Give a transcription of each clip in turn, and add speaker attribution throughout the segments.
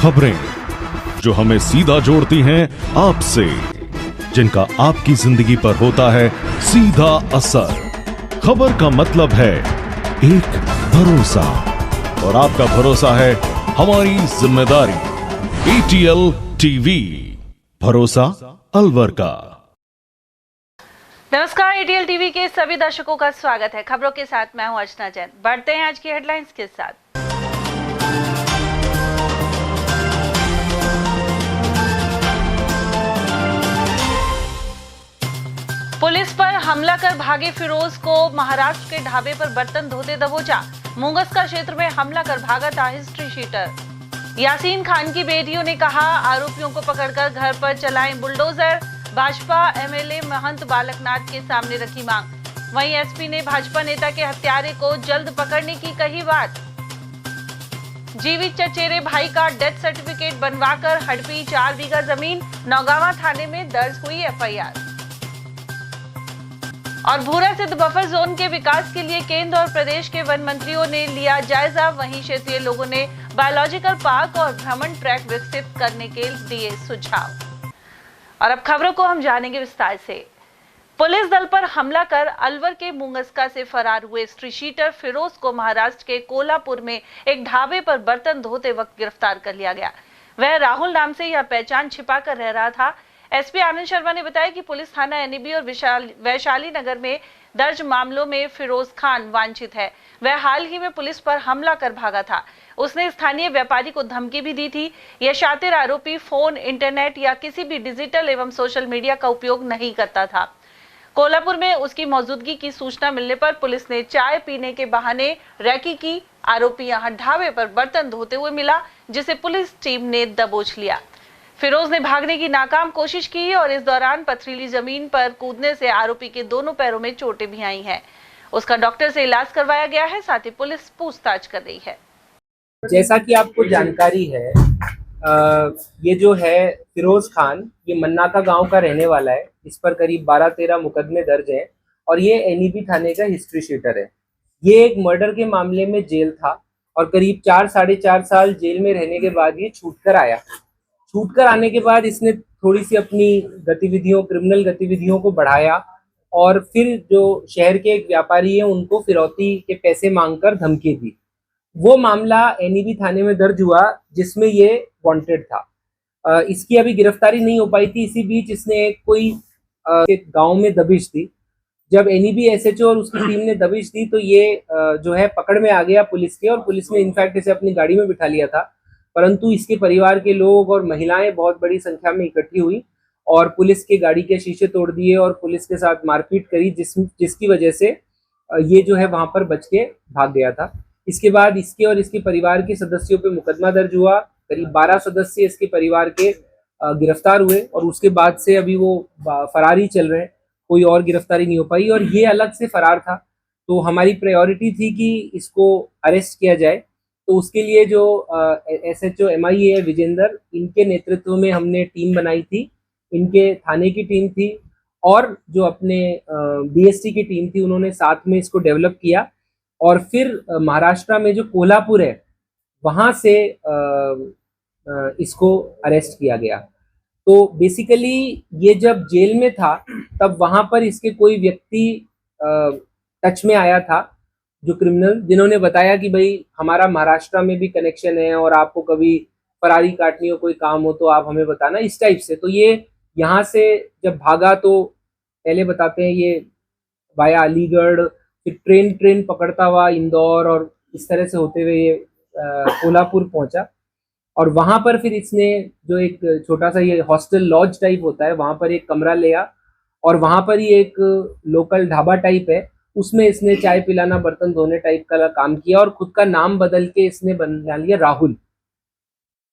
Speaker 1: खबरें जो हमें सीधा जोड़ती हैं आपसे, जिनका आपकी जिंदगी पर होता है सीधा असर। खबर का मतलब है एक भरोसा, और आपका भरोसा है हमारी जिम्मेदारी। ATL टीवी, भरोसा अलवर का।
Speaker 2: नमस्कार, ATL टीवी के सभी दर्शकों का स्वागत है। खबरों के साथ मैं हूं अर्चना जैन। बढ़ते हैं आज की हेडलाइंस के साथ। पुलिस पर हमला कर भागे फिरोज को महाराष्ट्र के ढाबे पर बर्तन धोते दबोचा। मुंगस्का क्षेत्र में हमला कर भागा था हिस्ट्री शीटर। यासीन खान की बेटियों ने कहा, आरोपियों को पकड़कर घर पर चलाएं बुलडोजर। भाजपा MLA महंत बालकनाथ के सामने रखी मांग। वहीं SP ने भाजपा नेता के हत्यारे को जल्द पकड़ने की कही बात। जीवित चचेरे भाई का डेथ सर्टिफिकेट बनवाकर हड़पी 4 बीघा जमीन। नौगावा थाने में दर्ज हुई FIR। और भूरा स्थित बफर जोन के विकास के लिए केंद्र और प्रदेश के वन मंत्रियों ने लिया जायजा। वहीं क्षेत्रीय लोगों ने बायोलॉजिकल पार्क और भ्रमण ट्रैक विकसित करने के दिए सुझाव। और अब खबरों को हम जानेंगे विस्तार से। पुलिस दल पर हमला कर अलवर के मुंगस्का से फरार हुए हिस्ट्री शीटर फिरोज को महाराष्ट्र के कोल्हापुर में एक ढाबे पर बर्तन धोते वक्त गिरफ्तार कर लिया गया। वह राहुल नाम से यह पहचान छिपाकर रह रहा था। SP आनंद शर्मा ने बताया कि पुलिस थाना NEB और वैशाली नगर में दर्ज मामलों में फिरोज खान वांछित है। वह हाल ही में पुलिस पर हमला कर भागा था। उसने स्थानीय व्यापारी को धमकी भी दी थी। यह शातिर आरोपी फोन, इंटरनेट या किसी भी डिजिटल एवं सोशल मीडिया का उपयोग नहीं करता था। कोल्हापुर में उसकी मौजूदगी की सूचना मिलने पर पुलिस ने चाय पीने के बहाने रैकी की। आरोपी यहां ढाबे पर बर्तन धोते हुए मिला, जिसे पुलिस टीम ने दबोच लिया। फिरोज ने भागने की नाकाम कोशिश की और इस दौरान पथरीली जमीन पर कूदने से आरोपी के दोनों पैरों में चोटें भी आई हैं। उसका डॉक्टर से इलाज करवाया गया है। साथ ही पुलिस पूछताछ कर रही है।
Speaker 3: जैसा कि आपको जानकारी है, ये जो है फिरोज खान, ये मन्नाका गांव का रहने वाला है। इस पर करीब 12-13 मुकदमे दर्ज हैं और ये NEB थाने का हिस्ट्री शीटर है। ये एक मर्डर के मामले में जेल था और करीब 4-4.5 साल जेल में रहने के बाद ये छूटकर आया। छूटकर आने के बाद इसने थोड़ी सी अपनी गतिविधियों, क्रिमिनल गतिविधियों को बढ़ाया और फिर जो शहर के एक व्यापारी हैं उनको फिरौती के पैसे मांगकर धमकी दी। वो मामला NEB थाने में दर्ज हुआ जिसमें ये वांटेड था। इसकी अभी गिरफ्तारी नहीं हो पाई थी। इसी बीच इसने कोई गांव में दबिश दी। जब NEB SHO और उसकी टीम ने दबिश दी तो ये जो है पकड़ में आ गया पुलिस के, और पुलिस ने इनफैक्ट इसे अपनी गाड़ी में बिठा लिया था। परंतु इसके परिवार के लोग और महिलाएं बहुत बड़ी संख्या में इकट्ठी हुई और पुलिस के गाड़ी के शीशे तोड़ दिए और पुलिस के साथ मारपीट करी, जिसकी वजह से ये जो है वहां पर बच के भाग गया था। इसके बाद इसके और इसके परिवार के सदस्यों पे मुकदमा दर्ज हुआ। करीब 12 सदस्य इसके परिवार के गिरफ्तार हुए और उसके बाद से अभी वो फरार ही चल रहे हैं। कोई और गिरफ्तारी नहीं हो पाई और ये अलग से फरार था। तो हमारी प्रायोरिटी थी कि इसको अरेस्ट किया जाए। तो उसके लिए जो SHO MIA है विजेंद्र, इनके नेतृत्व में हमने टीम बनाई थी। इनके थाने की टीम थी और जो अपने DST की टीम थी, उन्होंने साथ में इसको डेवलप किया और फिर महाराष्ट्र में जो कोल्हापुर है वहाँ से इसको अरेस्ट किया गया। तो बेसिकली ये जब जेल में था तब वहाँ पर इसके कोई व्यक्ति टच में आया था, जो क्रिमिनल, जिन्होंने बताया कि भाई हमारा महाराष्ट्र में भी कनेक्शन है और आपको कभी फरारी काटनी हो, कोई काम हो तो आप हमें बताना, इस टाइप से। तो ये यहाँ से जब भागा तो पहले बताते हैं ये वाया अलीगढ़, फिर ट्रेन पकड़ता हुआ इंदौर और इस तरह से होते हुए ये कोल्हापुर पहुंचा और वहां पर फिर इसने जो एक छोटा सा ये हॉस्टल लॉज टाइप होता है, वहां पर एक कमरा लिया और वहां पर ही एक लोकल ढाबा टाइप है, उसमें इसने चाय पिलाना, बर्तन धोने टाइप का काम किया और खुद का नाम बदल के इसने बना लिया राहुल।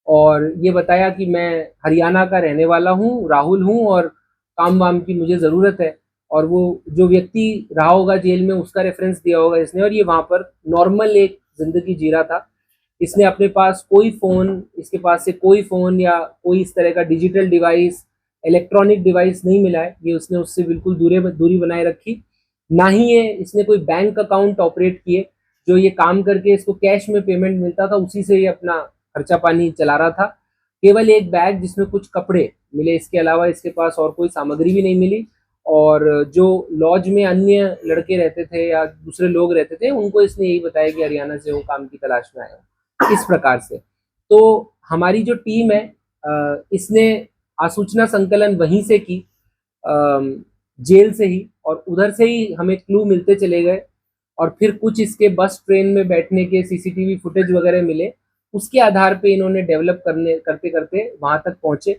Speaker 3: और ये बताया कि मैं हरियाणा का रहने वाला हूँ, राहुल हूँ और काम वाम की मुझे ज़रूरत है। और वो जो व्यक्ति रहा होगा जेल में उसका रेफरेंस दिया होगा इसने, और ये वहाँ पर नॉर्मल एक ज़िंदगी जी रहा था। इसने अपने पास कोई फ़ोन, इसके पास से कोई फ़ोन या कोई इस तरह का डिजिटल डिवाइस, इलेक्ट्रॉनिक डिवाइस नहीं मिला है। ये उसने उससे बिल्कुल दूरी बनाए रखी। ना ही ये इसने कोई बैंक अकाउंट ऑपरेट किए। जो ये काम करके इसको कैश में पेमेंट मिलता था उसी से ये अपना खर्चा पानी चला रहा था। केवल एक बैग जिसमें कुछ कपड़े मिले, इसके अलावा इसके पास और कोई सामग्री भी नहीं मिली। और जो लॉज में अन्य लड़के रहते थे या दूसरे लोग रहते थे, उनको इसने यही बताया कि हरियाणा से वो काम की तलाश में आया हूं, इस प्रकार से। तो हमारी जो टीम है इसने आसूचना संकलन वहीं से की, जेल से ही, और उधर से ही हमें क्लू मिलते चले गए। और फिर कुछ इसके बस ट्रेन में बैठने के सीसीटीवी फुटेज वगैरह मिले, उसके आधार पे इन्होंने डेवलप करते करते वहां तक पहुंचे।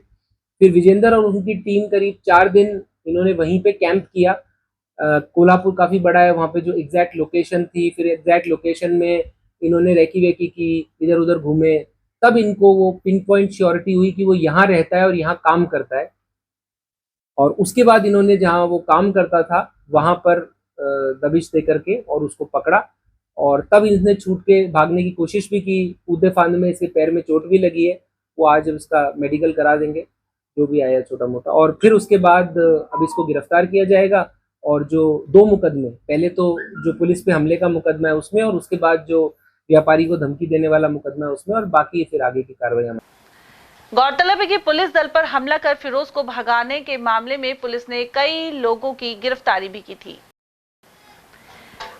Speaker 3: फिर विजेंद्र और उनकी टीम करीब 4 दिन इन्होंने वहीं पे कैंप किया। कोल्हापुर काफी बड़ा है, वहां पे जो एग्जैक्ट लोकेशन थी, फिर एग्जैक्ट लोकेशन में इन्होंने रेकी वेकी की, इधर उधर घूमे, तब इनको वो पिन पॉइंट श्योरिटी हुई कि वो यहाँ रहता है और यहाँ काम करता है। और उसके बाद इन्होंने जहाँ वो काम करता था वहां पर दबिश दे करके और उसको पकड़ा, और तब इसने छूट के भागने की कोशिश भी की। कूदे फांद में इसके पैर में चोट भी लगी है, वो आज उसका मेडिकल करा देंगे, जो भी आया छोटा मोटा। और फिर उसके बाद अब इसको गिरफ्तार किया जाएगा, और जो 2 मुकदमे, पहले तो जो पुलिस पे हमले का मुकदमा है उसमें, और उसके बाद जो व्यापारी को धमकी देने वाला मुकदमा है उसमें, और बाकी फिर आगे की कार्रवाई।
Speaker 2: गौरतलब है कि पुलिस दल पर हमला कर फिरोज को भगाने के मामले में पुलिस ने कई लोगों की गिरफ्तारी भी की थी।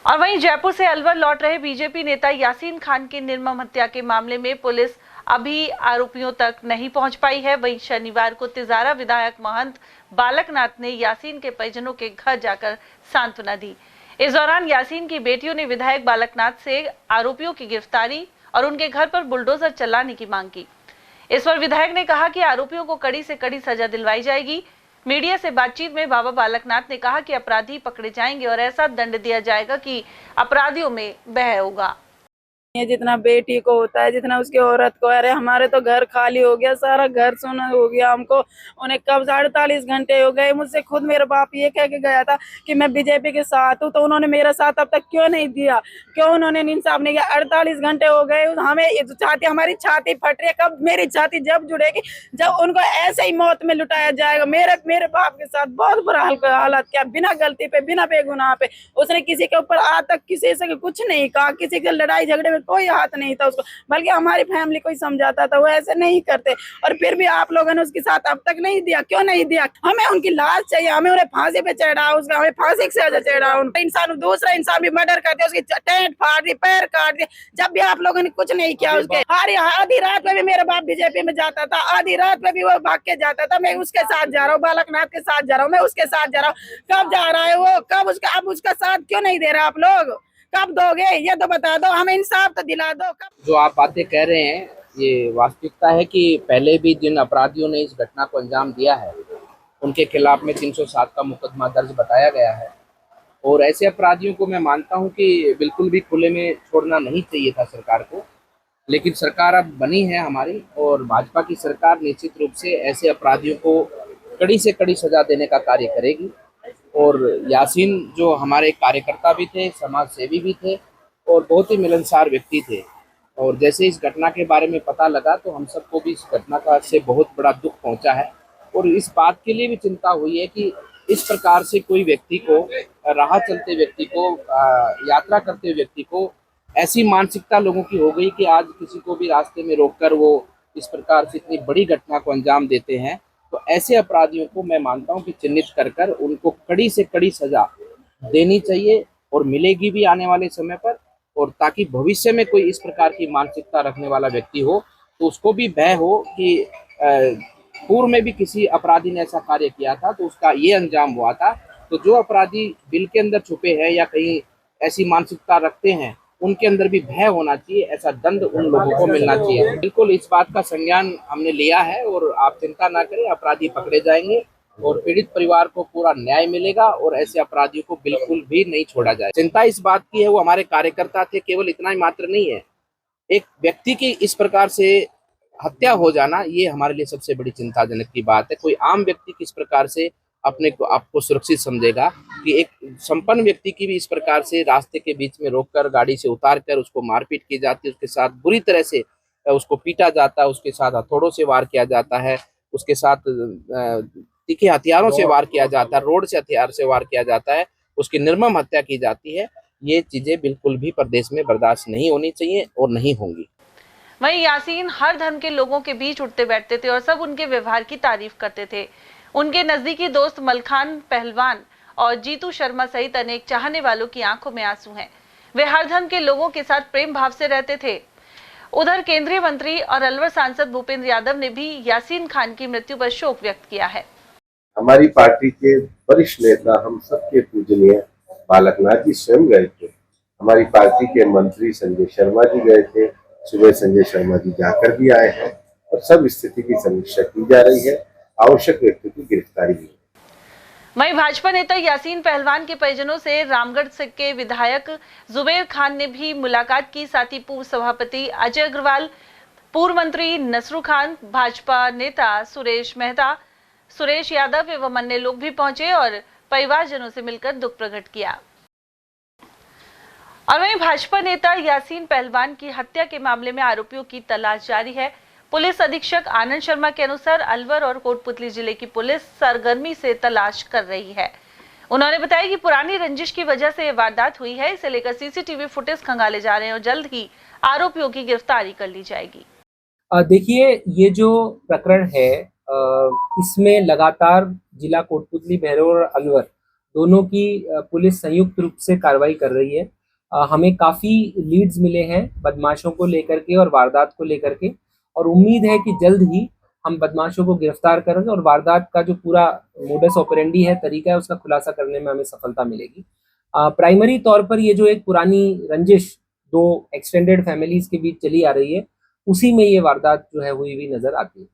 Speaker 2: और वहीं जयपुर से अलवर लौट रहे बीजेपी नेता यासीन खान की निर्मम हत्या के मामले में पुलिस अभी आरोपियों तक नहीं पहुंच पाई है। वहीं शनिवार को तिजारा विधायक महंत बालकनाथ ने यासीन के परिजनों के घर जाकर सांत्वना दी। इस दौरान यासीन की बेटियों ने विधायक बालकनाथ से आरोपियों की गिरफ्तारी और उनके घर पर बुलडोजर चलाने की मांग की। इस पर विधायक ने कहा कि आरोपियों को कड़ी से कड़ी सजा दिलवाई जाएगी। मीडिया से बातचीत में बाबा बालकनाथ ने कहा कि अपराधी पकड़े जाएंगे और ऐसा दंड दिया जाएगा कि अपराधियों में भय होगा।
Speaker 4: ये जितना बेटी को होता है, जितना उसकी औरत को, अरे हमारे तो घर खाली हो गया, सारा घर सोना हो गया हमको। उन्हें कब 48 घंटे हो गए। मुझसे खुद मेरा बाप ये कह के गया था कि मैं बीजेपी के साथ हूँ, तो उन्होंने मेरा साथ अब तक क्यों नहीं दिया, क्यों उन्होंने इंसाफ नहीं किया। 48 घंटे हो गए, हमें छाती, हमारी छाती फट रही है। कब मेरी छाती जब जुड़ेगी, जब उनको ऐसे ही मौत में लुटाया जाएगा। मेरे बाप के साथ बहुत बुरा हालत किया, बिना गलती पे, बिना बेगुनाह पे। उसने किसी के ऊपर आज तक किसी से कुछ नहीं कहा, किसी के लड़ाई झगड़े में कोई हाथ नहीं था उसको, बल्कि हमारी फैमिली को ही समझाता था। वो ऐसे नहीं करते, और फिर भी आप लोगों ने उसके साथ अब तक नहीं दिया। क्यों नहीं दिया? हमें उनकी लाश चाहिए, हमें उन्हें फांसी पे चढ़ाओ, उसका हमें फांसी से सजा चढ़ाओ। इंसान, दूसरा इंसान भी मर्डर करते, उसकी टेंट फाड़ दी, पैर काट दिए, जब भी आप लोगों ने कुछ नहीं किया उसके। आधी रात में भी मेरा बाप बीजेपी में जाता था, आधी रात में भी वो भाग के जाता था। मैं उसके साथ जा रहा हूँ, बालकनाथ के साथ जा रहा हूँ, मैं उसके साथ जा रहा हूँ। कब जा रहा है वो, कब उसका, अब उसका साथ क्यों नहीं दे रहा आप लोग? कब दोगे ये तो बता दो, हमें इंसाफ तो दिला दो।
Speaker 5: जो आप बातें कह रहे हैं ये वास्तविकता है कि पहले भी जिन अपराधियों ने इस घटना को अंजाम दिया है उनके खिलाफ में 307 का मुकदमा दर्ज बताया गया है। और ऐसे अपराधियों को मैं मानता हूं कि बिल्कुल भी खुले में छोड़ना नहीं चाहिए था सरकार को, लेकिन सरकार अब बनी है हमारी, और भाजपा की सरकार निश्चित रूप से ऐसे अपराधियों को कड़ी से कड़ी सजा देने का कार्य करेगी। और यासीन जो हमारे कार्यकर्ता भी थे, समाज सेवी भी थे, और बहुत ही मिलनसार व्यक्ति थे। और जैसे इस घटना के बारे में पता लगा तो हम सबको भी इस घटना का से बहुत बड़ा दुख पहुंचा है, और इस बात के लिए भी चिंता हुई है कि इस प्रकार से कोई व्यक्ति को, राह चलते व्यक्ति को, यात्रा करते व्यक्ति को ऐसी मानसिकता लोगों की हो गई कि आज किसी को भी रास्ते में रोककर वो इस प्रकार से इतनी बड़ी घटना को अंजाम देते हैं। तो ऐसे अपराधियों को मैं मानता हूं कि चिन्हित कर उनको कड़ी से कड़ी सजा देनी चाहिए, और मिलेगी भी आने वाले समय पर। और ताकि भविष्य में कोई इस प्रकार की मानसिकता रखने वाला व्यक्ति हो तो उसको भी भय हो कि पूर्व में भी किसी अपराधी ने ऐसा कार्य किया था तो उसका ये अंजाम हुआ था। तो जो अपराधी दिल के अंदर छुपे हैं या कहीं ऐसी मानसिकता रखते हैं, उनके अंदर भी भय होना चाहिए, ऐसा दंड उन लोगों को मिलना चाहिए। बिल्कुल इस बात का संज्ञान हमने लिया है, और आप चिंता ना करें, अपराधी पकड़े जाएंगे और पीड़ित परिवार को पूरा न्याय मिलेगा, और ऐसे अपराधियों को बिल्कुल भी नहीं छोड़ा जाए। चिंता इस बात की है, वो हमारे कार्यकर्ता थे, केवल इतना ही मात्र नहीं है। एक व्यक्ति की इस प्रकार से हत्या हो जाना, ये हमारे लिए सबसे बड़ी चिंताजनक की बात है। कोई आम व्यक्ति किस प्रकार से अपने को आपको सुरक्षित समझेगा कि एक संपन्न व्यक्ति की भी इस प्रकार से रास्ते के बीच में रोककर गाड़ी से उतारकर उसको मारपीट की जाती है, उसके साथ बुरी तरह से उसको पीटा जाता है, उसके साथ हथौड़ों से वार किया जाता है, उसके साथ तीखे हथियारों से वार किया जाता है, रोड से हथियार से वार किया जाता है, उसकी निर्मम हत्या की जाती है। ये चीजें बिल्कुल भी प्रदेश में बर्दाश्त नहीं होनी चाहिए और नहीं होंगी।
Speaker 2: वहीं यासीन हर धर्म के लोगों के बीच उठते बैठते थे और सब उनके व्यवहार की तारीफ करते थे। उनके नजदीकी दोस्त मलखान पहलवान और जीतू शर्मा सहित अनेक चाहने वालों की आंखों में आंसू हैं। वे हर धर्म के लोगों के साथ प्रेम भाव से रहते थे। उधर केंद्रीय मंत्री और अलवर सांसद भूपेंद्र यादव ने भी यासीन खान की मृत्यु पर शोक व्यक्त किया है।
Speaker 6: हमारी पार्टी के वरिष्ठ नेता, हम सबके पूजनीय बालकनाथ जी स्वयं गए थे। हमारी पार्टी के मंत्री संजय शर्मा जी गए थे। सुबह संजय शर्मा जी जाकर भी आए हैं और सब स्थिति की समीक्षा की जा रही है। आवश्यक व्यक्ति की गिरफ्तारी भी।
Speaker 2: वहीं भाजपा नेता यासीन पहलवान के परिजनों से रामगढ़ से के विधायक जुबेर खान ने भी मुलाकात की। साथ ही पूर्व सभापति अजय अग्रवाल, पूर्व मंत्री नसरू खान, भाजपा नेता सुरेश मेहता, सुरेश यादव एवं अन्य लोग भी पहुंचे और परिवारजनों से मिलकर दुख प्रकट किया। और वहीं भाजपा नेता यासीन पहलवान की हत्या के मामले में आरोपियों की तलाश जारी है। पुलिस अधीक्षक आनंद शर्मा के अनुसार अलवर और कोटपुतली जिले की पुलिस सरगर्मी से तलाश कर रही है। उन्होंने बताया कि पुरानी रंजिश की वजह से यह वारदात हुई है। इसे लेकर सीसीटीवी फुटेज खंगाले जा रहे हैं और जल्द ही आरोपियों की गिरफ्तारी कर ली जाएगी।
Speaker 3: देखिए, ये जो प्रकरण है इसमें लगातार जिला कोटपुतली, बहरौर और अलवर दोनों की पुलिस संयुक्त रूप से कार्रवाई कर रही है। हमें काफ़ी लीड्स मिले हैं बदमाशों को लेकर के और वारदात को लेकर के, और उम्मीद है कि जल्द ही हम बदमाशों को गिरफ्तार करेंगे और वारदात का जो पूरा मोडस ऑपरेंडी है, तरीका है, उसका खुलासा करने में हमें सफलता मिलेगी। प्राइमरी तौर पर ये जो एक पुरानी रंजिश दो एक्सटेंडेड फैमिलीज के बीच चली आ रही है, उसी में ये वारदात जो है हुई हुई नजर आती है।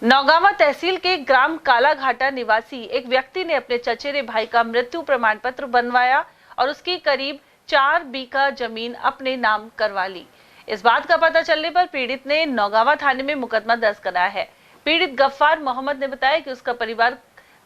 Speaker 2: नौगावा तहसील के ग्राम कालाघाटा निवासी एक व्यक्ति ने अपने चचेरे भाई का मृत्यु प्रमाण पत्र बनवाया और उसकी करीब 4 बीघा जमीन अपने नाम करवा ली। इस बात का पता चलने पर पीड़ित ने नौगावा थाने में मुकदमा दर्ज कराया है। पीड़ित गफ्फार मोहम्मद ने बताया कि उसका परिवार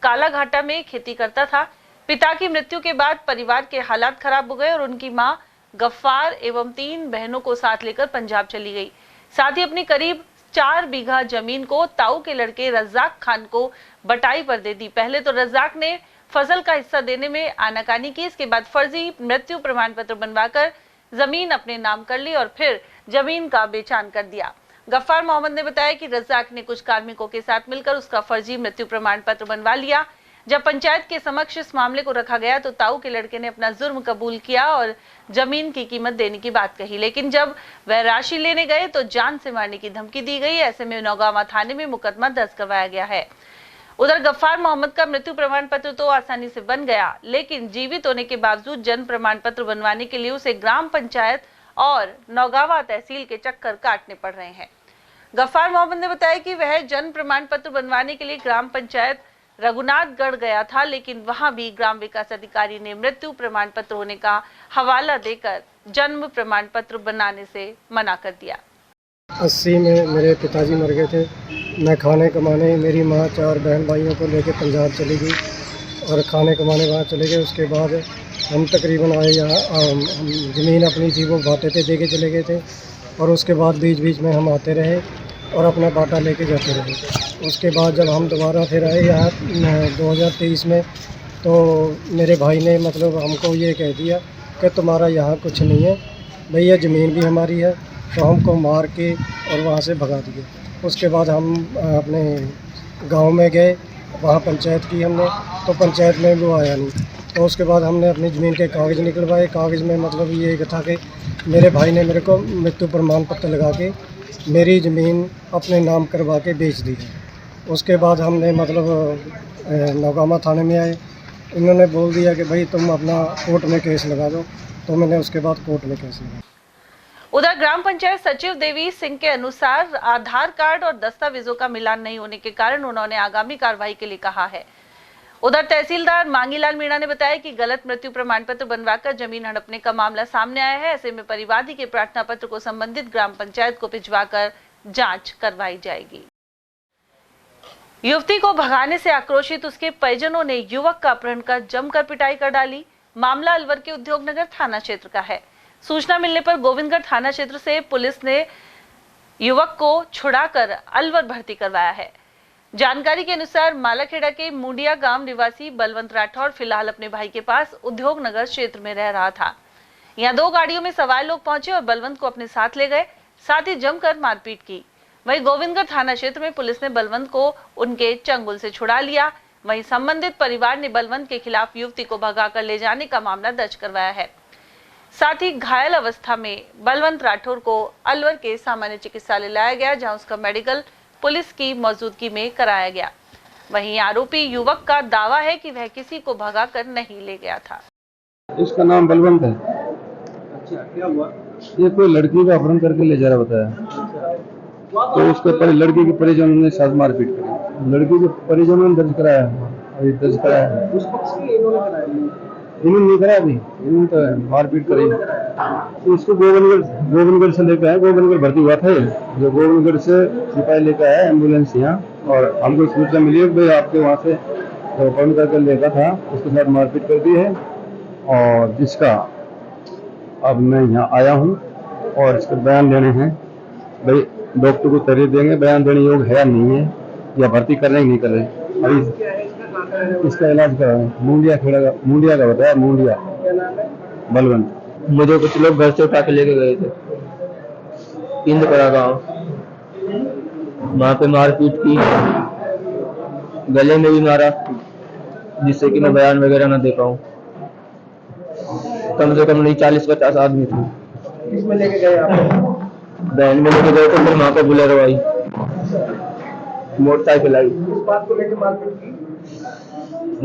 Speaker 2: कालाघाटा में खेती करता था। पिता की मृत्यु के बाद परिवार के हालात खराब हो गए और उनकी मां गफ्फार एवं 3 बहनों को साथ लेकर पंजाब चली गई। साथ ही अपनी करीब 4 बीघा जमीन को ताऊ के लड़के रज्जाक खान को बटाई पर दे दी। पहले तो रज्जाक ने फसल का हिस्सा देने में आनाकानी की। इसके बाद फर्जी मृत्यु प्रमाण पत्र बनवाकर जमीन अपने नाम कर ली और फिर जमीन का बेचान कर दिया। गफ्फार मोहम्मद ने बताया कि रज्जाक ने कुछ कार्मिकों के साथ मिलकर उसका फर्जी मृत्यु प्रमाण पत्र बनवा लिया। जब पंचायत के समक्ष इस मामले को रखा गया तो ताऊ के लड़के ने अपना जुर्म कबूल किया और जमीन की कीमत देने की बात कही, लेकिन जब वह राशि लेने गए तो जान से मारने की धमकी दी गई। ऐसे में नौगावा थाने में मुकदमा दर्ज करवाया गया है। उधर गफ्फार मोहम्मद का मृत्यु प्रमाण पत्र तो आसानी से बन गया, लेकिन जीवित होने के बावजूद जन्म प्रमाण पत्र बनवाने के लिए उसे ग्राम पंचायत और नौगावा तहसील के चक्कर काटने पड़ रहे हैं। गफ्फार मोहम्मद ने बताया कि वह जन्म प्रमाण पत्र बनवाने के लिए ग्राम पंचायत रघुनाथगढ़ गया था, लेकिन वहां भी ग्राम विकास अधिकारी ने मृत्यु प्रमाण पत्र होने का हवाला देकर जन्म प्रमाण पत्र बनाने से मना कर दिया।
Speaker 7: 80 में मेरे पिताजी मर गए थे। मैं खाने कमाने, मेरी माँ 4 बहन भाइयों को लेकर पंजाब चली गई और खाने कमाने वहाँ चले गए। उसके बाद हम तकरीबन आए यहाँ, हम ज़मीन अपनी थी वो बाटे पे दे के चले गए थे और उसके बाद बीच बीच में हम आते रहे और अपना बाटा लेके जाते रहे। उसके बाद जब हम दोबारा फिर आए यहाँ 2023 में, तो मेरे भाई ने मतलब हमको ये कह दिया कि तुम्हारा यहाँ कुछ नहीं है भैया, ज़मीन भी हमारी है, तो हमको मार के और वहाँ से भगा दिए। उसके बाद हम अपने गांव में गए, वहाँ पंचायत की हमने, तो पंचायत में वो आया नहीं। तो उसके बाद हमने अपनी ज़मीन के कागज़ निकलवाए। कागज़ में मतलब ये था कि मेरे भाई ने मेरे को मृत्यु प्रमाण पत्र लगा के मेरी ज़मीन अपने नाम करवा के बेच दी है। उसके बाद हमने मतलब नौगामा थाने में आए। इन्होंने बोल दिया कि भाई तुम अपना कोर्ट में केस लगा दो, तो मैंने उसके बाद कोर्ट में केस लगा।
Speaker 2: उधर ग्राम पंचायत सचिव देवी सिंह के अनुसार आधार कार्ड और दस्तावेजों का मिलान नहीं होने के कारण उन्होंने आगामी कार्रवाई के लिए कहा है। उधर तहसीलदार मांगीलाल मीणा ने बताया कि गलत मृत्यु प्रमाण पत्र बनवाकर जमीन हड़पने का मामला सामने आया है। ऐसे में परिवादी के प्रार्थना पत्र को संबंधित ग्राम पंचायत को भिजवाकर जांच करवाई जाएगी। युवती को भगाने से आक्रोशित उसके परिजनों ने युवक का अपहरण कर जमकर पिटाई कर डाली। मामला अलवर के उद्योगनगर थाना क्षेत्र का है। सूचना मिलने पर गोविंदगढ़ थाना क्षेत्र से पुलिस ने युवक को छुड़ाकर अलवर भर्ती करवाया है। जानकारी के अनुसार मालाखेड़ा के मुंडिया गांव निवासी बलवंत राठौर फिलहाल अपने भाई के पास उद्योगनगर क्षेत्र में रह रहा था। यहां 2 गाड़ियों में सवार लोग पहुंचे और बलवंत को अपने साथ ले गए। साथ ही जमकर मारपीट की। वहीं गोविंदगढ़ थाना क्षेत्र में पुलिस ने बलवंत को उनके चंगुल से छुड़ा लिया। वहीं संबंधित परिवार ने बलवंत के खिलाफ युवती को भगाकर ले जाने का मामला दर्ज करवाया है। साथ ही घायल अवस्था में बलवंत राठौर को अलवर के सामान्य चिकित्सालय लाया गया, जहां उसका मेडिकल पुलिस की मौजूदगी में कराया गया। वहीं आरोपी युवक का दावा है कि वह किसी को भगाकर नहीं ले गया था।
Speaker 8: इसका नाम बलवंत है।
Speaker 3: अच्छा, क्या हुआ?
Speaker 8: ये कोई लड़की का अपहरण करके ले जा रहा बताया, तो उसके पर लड़की के परिजनों ने साथ मारपीट करी। लड़की के परिजनों ने दर्ज कराया, अभी दर्ज कराया है।
Speaker 3: उस पक्ष की इन्होंने कराया?
Speaker 8: इन्होंने नहीं कराया, अभी इन्होंने तो मारपीट करी। तो इसको गोविंदगढ़ से लेकर आए, गोविंदगढ़ भर्ती हुआ था। जो गोविंदगढ़ से सिपाही लेकर आया एम्बुलेंस यहाँ, और हमको सूचना मिली है भाई आपके वहाँ से अपहरण करके लेकर था, उसके साथ मारपीट कर दी है। और जिसका अब मैं यहाँ आया हूँ और इसके बयान देने हैं। भाई डॉक्टर को तरीफ देंगे, बयान देने योग्य है नहीं है, या भर्ती कर रहे हैं नहीं कर रहे। अभी इसका इलाज करा है, मुंडिया का बताया, मुंडिया बलवंत।
Speaker 9: मुझे कुछ लोग घर से उठा के लेके गए थे इंदपरा गाँव, वहाँ पे मारपीट की, गले में भी मारा, जिससे कि मैं बयान वगैरह ना दे पाऊँ। कम से कम नहीं 40-50 आदमी थे।
Speaker 3: किसमें लेके गए आप?
Speaker 9: बहन में लेके गए थे, फिर वहाँ पे बुलेरो आई, मोटरसाइकिल आई।
Speaker 3: इस बात को लेकर मारपीट की?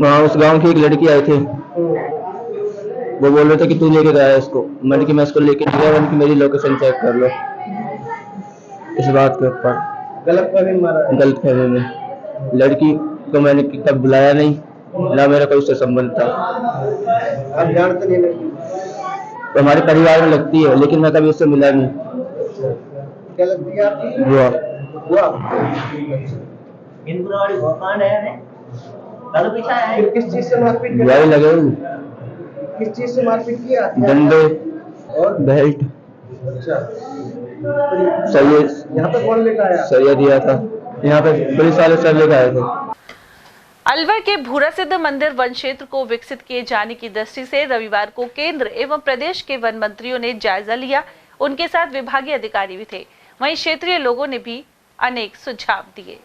Speaker 9: वहाँ उस गांव की एक लड़की आए थे, वो बोल रहे थे कि तू लेके गया इसको। मैंने कि मैं इसको लेके नहीं गया, मैंने कि मेरी लोकेशन चेक कर लो। इस बात के ऊपर
Speaker 3: गलतफहमी मारा है?
Speaker 9: गलतफहमी में लड़की को मैंने कब बुलाया नहीं, ना मेरा कोई उससे संबंध था।
Speaker 3: आप जानते नहीं लड़की?
Speaker 9: तो हमारे परिवार में लगती है, लेकिन मैं कभी उससे मिला नहीं।
Speaker 3: क्या लगती है आपकी?
Speaker 9: हुआ
Speaker 3: फिर किस चीज से मारपीट की?
Speaker 9: बुआई लगे,
Speaker 3: किस चीज से मारपीट किया?
Speaker 9: डंडे
Speaker 3: और
Speaker 9: बेल्ट।
Speaker 3: अच्छा,
Speaker 9: सरिया
Speaker 3: यहाँ पे कौन लेकर आया?
Speaker 9: सरिया दिया था, यहाँ पे पुलिस वाले सर लेकर आए थे।
Speaker 2: अलवर के भूरासिद्ध मंदिर वन क्षेत्र को विकसित किए जाने की दृष्टि से रविवार को केंद्र एवं प्रदेश के वन मंत्रियों ने जायजा लिया। उनके साथ विभागीय अधिकारी भी थे। वहीं क्षेत्रीय लोगों ने भी अनेक सुझाव दिए।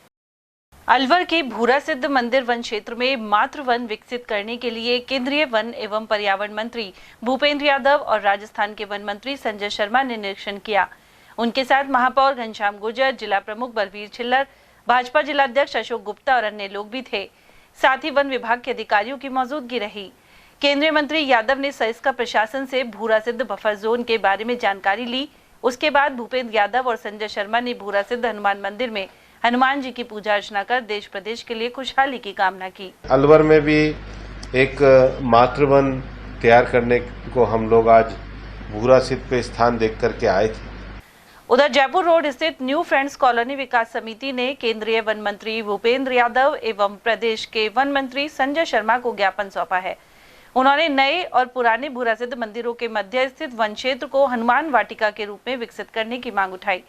Speaker 2: अलवर के भूरासिद्ध मंदिर वन क्षेत्र में मातृ वन विकसित करने के लिए केंद्रीय वन एवं पर्यावरण मंत्री भूपेंद्र यादव और राजस्थान के वन मंत्री संजय शर्मा ने निरीक्षण किया। उनके साथ महापौर घनश्याम गुर्जर, जिला प्रमुख बलवीर छिल्लर, भाजपा जिलाध्यक्ष अशोक गुप्ता और अन्य लोग भी थे। साथ ही वन विभाग के अधिकारियों की मौजूदगी रही। केंद्रीय मंत्री यादव ने सरिस्का प्रशासन से भूरासिद्ध बफर जोन के बारे में जानकारी ली। उसके बाद भूपेंद्र यादव और संजय शर्मा ने भूरासिद्ध हनुमान मंदिर में हनुमान जी की पूजा अर्चना कर देश प्रदेश के लिए खुशहाली की कामना की।
Speaker 6: अलवर में भी एक मातृवन तैयार करने को हम लोग आज भूरासिद्ध पे स्थान देख करके आए थे।
Speaker 2: उधर जयपुर रोड स्थित न्यू फ्रेंड्स कॉलोनी विकास समिति ने केंद्रीय वन मंत्री भूपेंद्र यादव एवं प्रदेश के वन मंत्री संजय शर्मा को ज्ञापन सौंपा है। उन्होंने नए और पुराने भूरासिद्ध मंदिरों के मध्य स्थित वन क्षेत्र को हनुमान वाटिका के रूप में विकसित करने की मांग उठाई।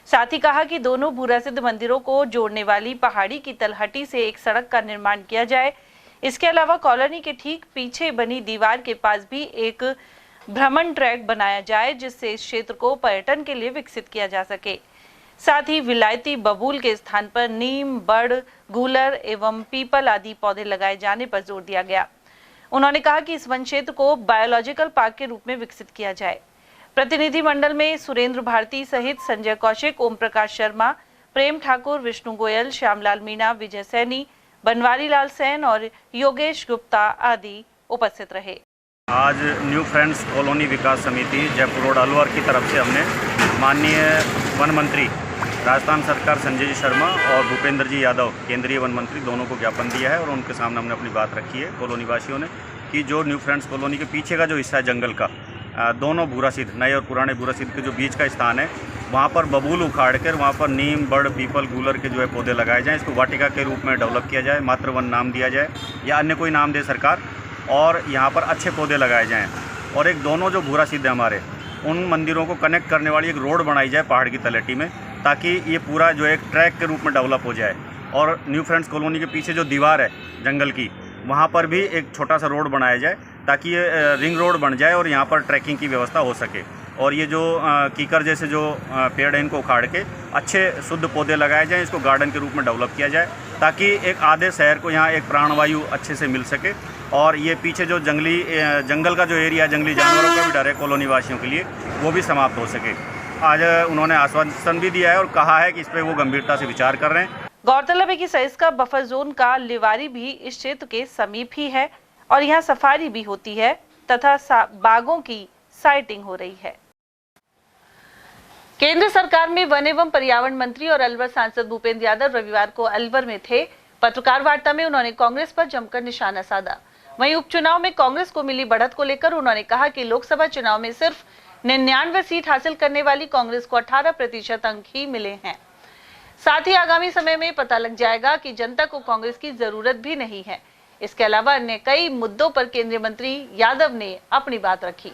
Speaker 2: साथ ही कहा कि दोनों भूरासिद्ध मंदिरों को जोड़ने वाली पहाड़ी की तलहटी से एक सड़क का निर्माण किया जाए। इसके अलावा कॉलोनी के ठीक पीछे बनी दीवार के पास भी एक भ्रमण ट्रैक बनाया जाए, जिससे इस क्षेत्र को पर्यटन के लिए विकसित किया जा सके। साथ ही विलायती बबूल के स्थान पर नीम, बड़, गूलर एवं पीपल आदि पौधे लगाए जाने पर जोर दिया गया। उन्होंने कहा कि इस वन क्षेत्र को बायोलॉजिकल पार्क के रूप में विकसित किया जाए। प्रतिनिधिमंडल में सुरेंद्र भारती सहित संजय कौशिक, ओम प्रकाश शर्मा, प्रेम ठाकुर, विष्णु गोयल, श्यामलाल मीणा, विजय सैनी, बनवारी लाल सेन और योगेश गुप्ता आदि उपस्थित रहे।
Speaker 10: आज न्यू फ्रेंड्स कॉलोनी विकास समिति जयपुर रोड अलवर की तरफ से हमने माननीय वन मंत्री राजस्थान सरकार संजय जी शर्मा और भूपेंद्र जी यादव केंद्रीय वन मंत्री दोनों को ज्ञापन दिया है और उनके सामने हमने अपनी बात रखी है कॉलोनी वासियों ने कि जो न्यू फ्रेंड्स कॉलोनी के पीछे का जो हिस्सा है जंगल का, दोनों भूरासिद्ध नए और पुराने भूरासिद्ध के जो बीच का स्थान है, वहाँ पर बबूल उखाड़ कर वहाँ पर नीम, बड़, पीपल, गूलर के जो है पौधे लगाए जाएँ। इसको वाटिका के रूप में डेवलप किया जाए, मातृवन नाम दिया जाए या अन्य कोई नाम दे सरकार, और यहाँ पर अच्छे पौधे लगाए जाएँ। और एक दोनों जो भूरासिद्ध है हमारे, उन मंदिरों को कनेक्ट करने वाली एक रोड बनाई जाए पहाड़ की तलहटी में, ताकि ये पूरा जो एक ट्रैक के रूप में डेवलप हो जाए। और न्यू फ्रेंड्स कॉलोनी के पीछे जो दीवार है जंगल की, वहाँ पर भी एक छोटा सा रोड बनाया जाए ताकि ये रिंग रोड बन जाए और यहाँ पर ट्रैकिंग की व्यवस्था हो सके। और ये जो कीकर जैसे जो पेड़ हैं इनको उखाड़ के अच्छे शुद्ध पौधे लगाए जाएं, इसको गार्डन के रूप में डेवलप किया जाए ताकि एक आधे शहर को यहाँ एक प्राणवायु अच्छे से मिल सके। और ये पीछे जो जंगल का जो एरिया, जंगली जानवरों का भी डर है कॉलोनी वासियों के लिए, वो भी समाप्त हो सके। आज उन्होंने आश्वासन भी दिया है और कहा है कि इस पर वो गंभीरता से विचार कर रहे हैं।
Speaker 2: गौरतलब है कि सइस्का बफर जोन का लिवारी भी इस क्षेत्र के समीप ही है और यहाँ सफारी भी होती है तथा बाघों की साइटिंग हो रही है। केंद्र सरकार में वन एवं पर्यावरण मंत्री और अलवर सांसद भूपेंद्र यादव रविवार को अलवर में थे। पत्रकार वार्ता में उन्होंने कांग्रेस पर जमकर निशाना साधा। वहीं उपचुनाव में कांग्रेस को मिली बढ़त को लेकर उन्होंने कहा कि लोकसभा चुनाव में सिर्फ 99 सीट हासिल करने वाली कांग्रेस को 18% अंक ही मिले हैं। साथ ही आगामी समय में पता लग जाएगा कि जनता को कांग्रेस की जरूरत भी नहीं है। इसके अलावा अन्य कई मुद्दों पर केंद्रीय मंत्री यादव ने अपनी बात रखी।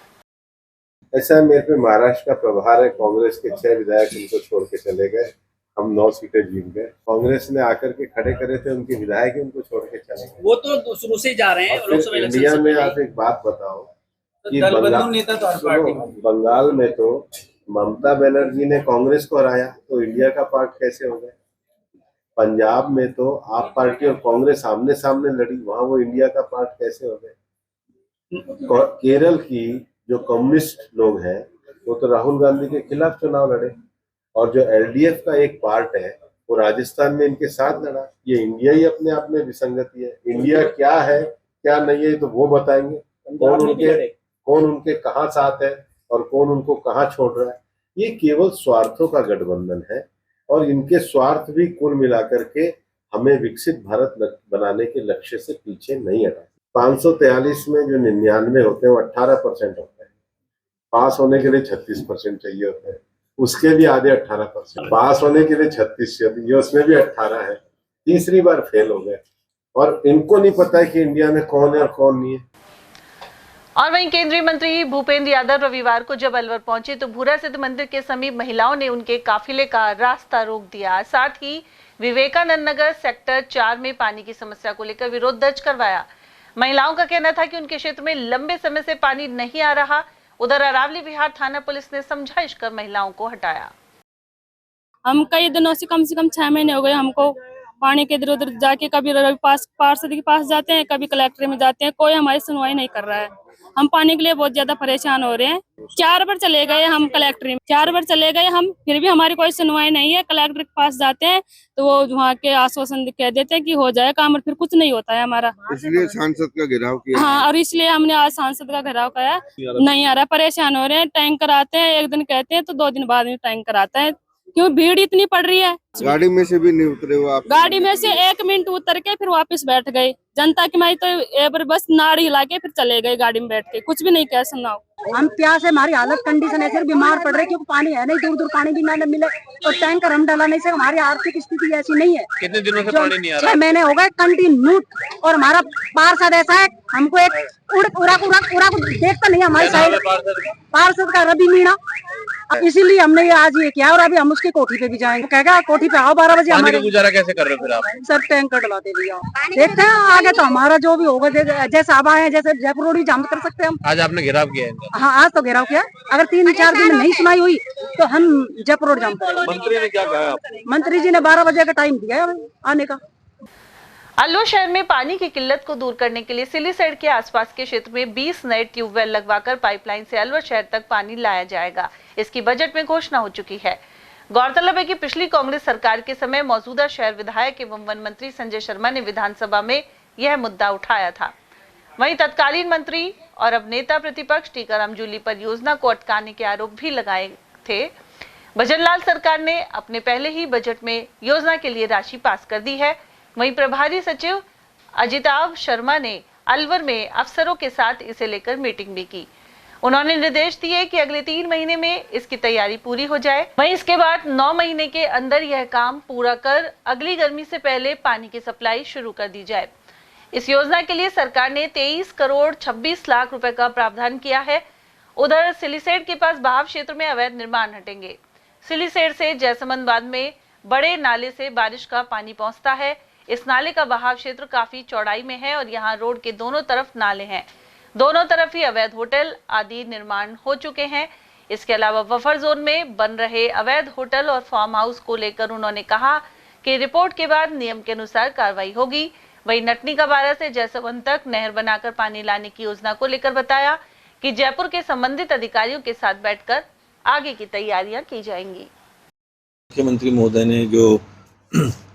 Speaker 6: ऐसा मेरे पे महाराष्ट्र का प्रभार है। कांग्रेस के 6 विधायक उनको छोड़ के चले गए, हम 9 सीटें जीत गए। कांग्रेस ने आकर के खड़े करे थे, उनके विधायक ही उनको छोड़ के चले गए।
Speaker 5: वो तो शुरू से जा रहे हैं लोकसभा इलेक्शन
Speaker 6: इंडिया में आप एक बात बताओ कि बंगाल में तो ममता बनर्जी ने कांग्रेस को हराया तो इंडिया का पार्ट कैसे हो गया। पंजाब में तो आप पार्टी और कांग्रेस आमने सामने लड़ी, वहां वो इंडिया का पार्ट कैसे हो गए। केरल की जो कम्युनिस्ट लोग हैं वो तो राहुल गांधी के खिलाफ चुनाव लड़े और जो एलडीएफ का एक पार्ट है वो राजस्थान में इनके साथ लड़ा। ये इंडिया ही अपने आप में विसंगति है। इंडिया क्या है क्या नहीं है तो वो बताएंगे, कौन उनके कहाँ साथ है और कौन उनको कहाँ छोड़ रहा है। ये केवल स्वार्थों का गठबंधन है और इनके स्वार्थ भी कुल मिलाकर के हमें विकसित भारत बनाने के लक्ष्य से पीछे नहीं हटा। 543 में जो 99 होते हैं वो 18% होते हैं। पास होने के लिए 36% चाहिए होते हैं, उसके भी आधे 18%। पास होने के लिए 36 चाहिए, उसमें भी 18 है। तीसरी बार फेल हो गए और इनको नहीं पता है कि इंडिया में कौन है और कौन नहीं है।
Speaker 2: और वहीं केंद्रीय मंत्री भूपेंद्र यादव रविवार को जब अलवर पहुंचे तो भूरा सिद्ध मंदिर के समीप महिलाओं ने उनके काफिले का रास्ता रोक दिया। साथ ही विवेकानंद नगर सेक्टर 4 में पानी की समस्या को लेकर विरोध दर्ज करवाया। महिलाओं का कहना था कि उनके क्षेत्र में लंबे समय से पानी नहीं आ रहा। उधर अरावली विहार थाना पुलिस ने समझाइश कर महिलाओं को हटाया।
Speaker 4: हम कई दिनों से कम 6 महीने हो गए हमको पानी के इधर उधर जाके, कभी पार्षद के पास जाते हैं, कभी कलेक्टर में जाते हैं, कोई हमारी सुनवाई नहीं कर रहा है। हम पानी के लिए बहुत ज्यादा परेशान हो रहे हैं। 4 बार चले गए हम कलेक्टर में, 4 बार चले गए हम, फिर भी हमारी कोई सुनवाई नहीं है। कलेक्टर के पास जाते हैं तो वो वहाँ के आश्वासन कह देते हैं कि हो जाए काम, और फिर कुछ नहीं होता है हमारा।
Speaker 11: इसलिए सांसद का घेराव किया।
Speaker 4: हाँ, और इसलिए हमने आज सांसद का घेराव किया। नहीं आ रहा, परेशान हो रहे हैं। टैंकर आते हैं, एक दिन कहते हैं तो 2 दिन बाद में टैंकर आता है। क्यों भीड़ इतनी पड़ रही है।
Speaker 11: गाड़ी में से भी नहीं उतरे हो आप?
Speaker 4: गाड़ी में से 1 मिनट उतर के फिर वापस बैठ गए। जनता की माई तो एक बार बस नाड़ी हिला के फिर चले गए गाड़ी में बैठ के, कुछ भी नहीं कह सुना।
Speaker 12: हम प्यास है, हमारी हालत कंडीशन है, बीमार पड़ रहे क्योंकि पानी है नहीं, दूर दूर पानी भी ना मिले और टैंकर हम डाला नहीं से। हमारी आर्थिक स्थिति ऐसी नहीं है।
Speaker 11: कितने दिनों से पानी नहीं आ रहा?
Speaker 12: 6 महीने हो गए कंटिन्यू। और हमारा पार्षद ऐसा है, हमको एक उड़ा को देखता नहीं हमारी साइड। पार्षद का रवि मीणा, इसीलिए हमने ये आज ये किया और अभी हम उसकी कोठी पे भी जाएंगे। कहेगा कोठी पे आओ 12 बजे। हमारे
Speaker 11: गुजारा कैसे कर रहे हो फिर आप?
Speaker 12: सर टैंकर डलाते भैया, देखते हैं आगे तो हमारा जो भी होगा। जैसे अब आए हैं, जैसे जयपुर रोड ही जाम कर सकते हैं हम।
Speaker 11: आज आपने घेराव किया है?
Speaker 12: हाँ, आज तो घेराव किया। अगर 3-4 दिन में नहीं सुनाई हुई तो हम जयपुर रोड जाम करेंगे।
Speaker 11: मंत्री ने क्या कहा?
Speaker 12: मंत्री जी ने 12 बजे का टाइम दिया है आने का।
Speaker 2: अलवर शहर में पानी की किल्लत को दूर करने के लिए सिलीसैड के आसपास के क्षेत्र में 20 नए ट्यूबवेल लगवाकर पाइपलाइन से अलवर शहर तक पानी लाया जाएगा। इसकी बजट में घोषणा हो चुकी है। गौरतलब है कि पिछली कांग्रेस सरकार के समय मौजूदा शहर विधायक एवं वन मंत्री संजय शर्मा ने विधानसभा में यह मुद्दा उठाया था। वहीं तत्कालीन मंत्री और अब नेता प्रतिपक्ष टीकाराम जूली पर योजना को अटकाने के आरोप भी लगाए थे। भजनलाल सरकार ने अपने पहले ही बजट में योजना के लिए राशि पास कर दी है। वहीं प्रभारी सचिव अजिताभ शर्मा ने अलवर में अफसरों के साथ इसे लेकर मीटिंग भी की। उन्होंने निर्देश दिए कि अगले 3 महीने में इसकी तैयारी पूरी हो जाए। वहीं इसके बाद 9 महीने के अंदर यह काम पूरा कर अगली गर्मी से पहले पानी की सप्लाई शुरू कर दी जाए। इस योजना के लिए सरकार ने 23 करोड़ 26 लाख रुपए का प्रावधान किया है। उधर सिलीसैड के पास बहाव क्षेत्र में अवैध निर्माण हटेंगे। सिलीसैड से जयसमंद बांध में बड़े नाले से बारिश का पानी पहुंचता है। इस नाले का बहाव क्षेत्र काफी चौड़ाई में है और यहाँ रोड के दोनों तरफ नाले हैं। दोनों तरफ ही अवैध होटल आदि निर्माण हो चुके हैं। इसके अलावा बफर जोन में बन रहे अवैध होटल और फार्म हाउस को लेकर उन्होंने कहा कि रिपोर्ट के बाद नियम के अनुसार कार्रवाई होगी। वहीं नटनी का बारा से जयसवंत तक नहर बनाकर पानी लाने की योजना को लेकर बताया कि जयपुर के संबंधित अधिकारियों के साथ बैठकर आगे की तैयारियां की जाएंगी।
Speaker 13: मुख्यमंत्री महोदय ने जो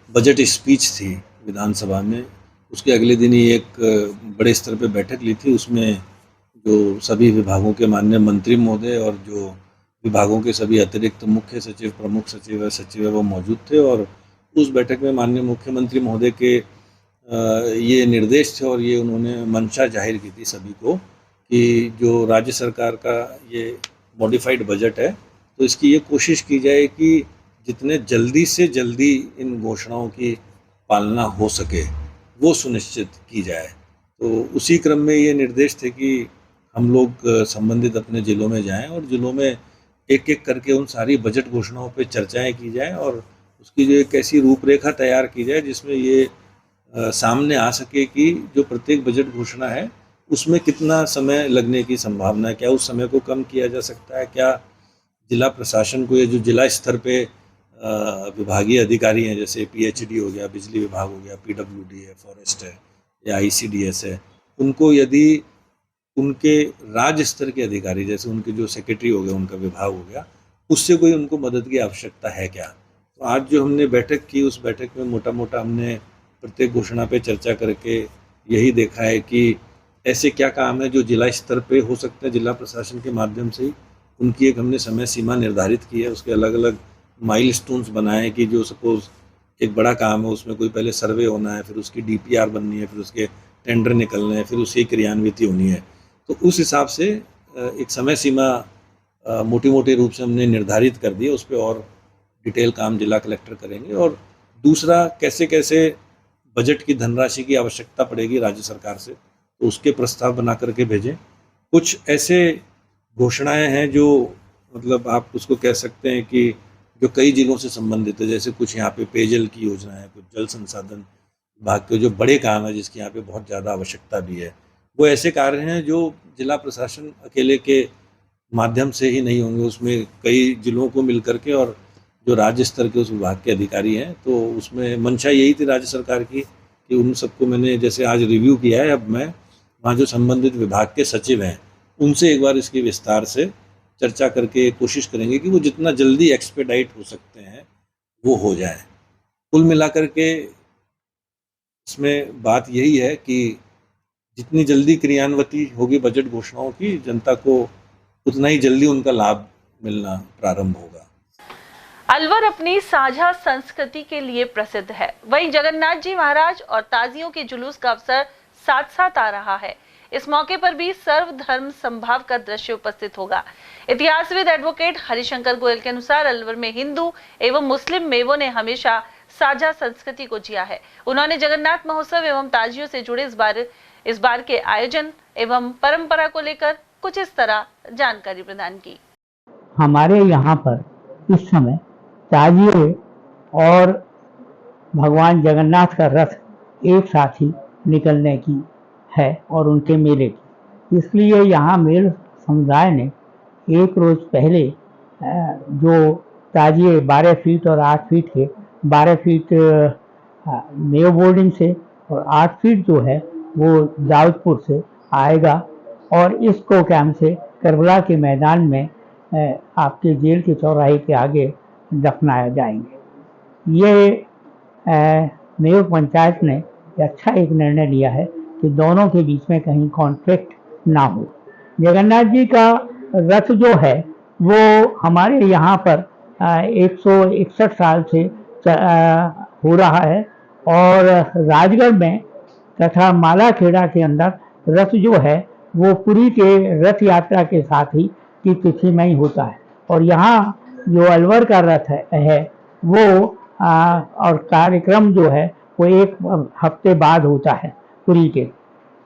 Speaker 13: बजट स्पीच थी विधानसभा में, उसके अगले दिन ही एक बड़े स्तर पर बैठक ली थी। उसमें जो सभी विभागों के माननीय मंत्री महोदय और जो विभागों के सभी अतिरिक्त मुख्य सचिव, प्रमुख सचिव है वो मौजूद थे। और उस बैठक में माननीय मुख्यमंत्री महोदय के ये निर्देश थे और ये उन्होंने मंशा जाहिर की थी सभी को कि जो राज्य सरकार का ये मॉडिफाइड बजट है, तो इसकी ये कोशिश की जाए कि जितने जल्दी से जल्दी इन घोषणाओं की पालना हो सके वो सुनिश्चित की जाए। तो उसी क्रम में ये निर्देश थे कि हम लोग संबंधित अपने जिलों में जाएं और जिलों में एक एक करके उन सारी बजट घोषणाओं पे चर्चाएं की जाएं और उसकी जो एक ऐसी रूपरेखा तैयार की जाए जिसमें ये सामने आ सके कि जो प्रत्येक बजट घोषणा है उसमें कितना समय लगने की संभावना है, क्या उस समय को कम किया जा सकता है, क्या जिला प्रशासन को या जो जिला स्तर पे विभागीय अधिकारी हैं जैसे पीएचडी हो गया, बिजली विभाग हो गया, पीडब्ल्यूडी है, फॉरेस्ट है या आईसीडीएस है, उनको यदि उनके राज्य स्तर के अधिकारी जैसे उनके जो सेक्रेटरी हो गया, उनका विभाग हो गया, उससे कोई उनको मदद की आवश्यकता है क्या। तो आज जो हमने बैठक की उस बैठक में मोटा मोटा हमने प्रत्येक घोषणा पे चर्चा करके यही देखा है कि ऐसे क्या काम है जो जिला स्तर पे हो सकते हैं, जिला प्रशासन के माध्यम से ही उनकी एक हमने समय सीमा निर्धारित की है। उसके अलग अलग माइलस्टोन्स बनाए कि जो सपोज एक बड़ा काम है उसमें कोई पहले सर्वे होना है, फिर उसकी डीपीआर बननी है, फिर उसके टेंडर निकलने हैं, फिर उसकी क्रियान्विति होनी है। तो उस हिसाब से एक समय सीमा मोटी मोटी रूप से हमने निर्धारित कर दी है। उस पर और डिटेल काम जिला कलेक्टर करेंगे। और दूसरा, कैसे कैसे बजट की धनराशि की आवश्यकता पड़ेगी राज्य सरकार से, तो उसके प्रस्ताव बना करके भेजें। कुछ ऐसे घोषणाएं हैं जो मतलब आप उसको कह सकते हैं कि जो कई जिलों से संबंधित है, जैसे कुछ यहाँ पे पेयजल की योजना है, कुछ जल संसाधन विभाग के जो बड़े काम है जिसकी यहाँ पे बहुत ज़्यादा आवश्यकता भी है, वो ऐसे कार्य हैं जो जिला प्रशासन अकेले के माध्यम से ही नहीं होंगे, उसमें कई जिलों को मिल करके और जो राज्य स्तर के उस विभाग के अधिकारी हैं। तो उसमें मंशा यही थी राज्य सरकार की कि उन सबको मैंने जैसे आज रिव्यू किया है, अब मैं वहाँ जो संबंधित विभाग के सचिव हैं उनसे एक बार इसकी विस्तार से चर्चा करके कोशिश करेंगे कि वो जितना जल्दी एक्सपेडाइट हो सकते हैं वो हो जाए। कुल मिलाकर के इसमें बात यही है कि जितनी जल्दी क्रियान्विति होगी बजट घोषणाओं की, जनता को उतना ही जल्दी उनका लाभ मिलना प्रारंभ होगा।
Speaker 2: अलवर अपनी साझा संस्कृति के लिए प्रसिद्ध है। वहीं जगन्नाथ जी महाराज और ताजियों के जुलूस का अवसर साथ साथ आ रहा है। इस मौके पर भी सर्वधर्म संभाव का दृश्य उपस्थित होगा। इतिहासविद एडवोकेट हरिशंकर गोयल के अनुसार अलवर में हिंदू एवं मुस्लिम मेवों ने हमेशा साझा संस्कृति को जिया है। उन्होंने जगन्नाथ महोत्सव एवं ताजियों से जुड़े इस बार के आयोजन एवं परंपरा को लेकर कुछ इस तरह जानकारी प्रदान की।
Speaker 14: हमारे यहाँ पर इस समय ताजिए और भगवान जगन्नाथ का रथ एक साथ ही निकलने की है और उनके मेले की, इसलिए यहाँ मेल समुदाय ने एक रोज़ पहले जो ताजिए 12 फीट और 8 फीट के 12 फीट मेव बोर्डिंग से और 8 फीट जो है वो दाऊदपुर से आएगा और इस प्रोग्राम से करबला के मैदान में आपके जेल के चौराहे के आगे दफनाया जाएंगे। ये मेयर पंचायत ने अच्छा एक निर्णय लिया है कि दोनों के बीच में कहीं कॉन्फ्लिक्ट ना हो। जगन्नाथ जी का रथ जो है वो हमारे यहाँ पर 161 साल से हो रहा है और राजगढ़ में तथा मालाखेड़ा के अंदर रथ जो है वो पुरी के रथ यात्रा के साथ ही की तिथि में ही होता है और यहाँ जो अलवर का रथ है वो और कार्यक्रम जो है वो एक हफ्ते बाद होता है पुरी के।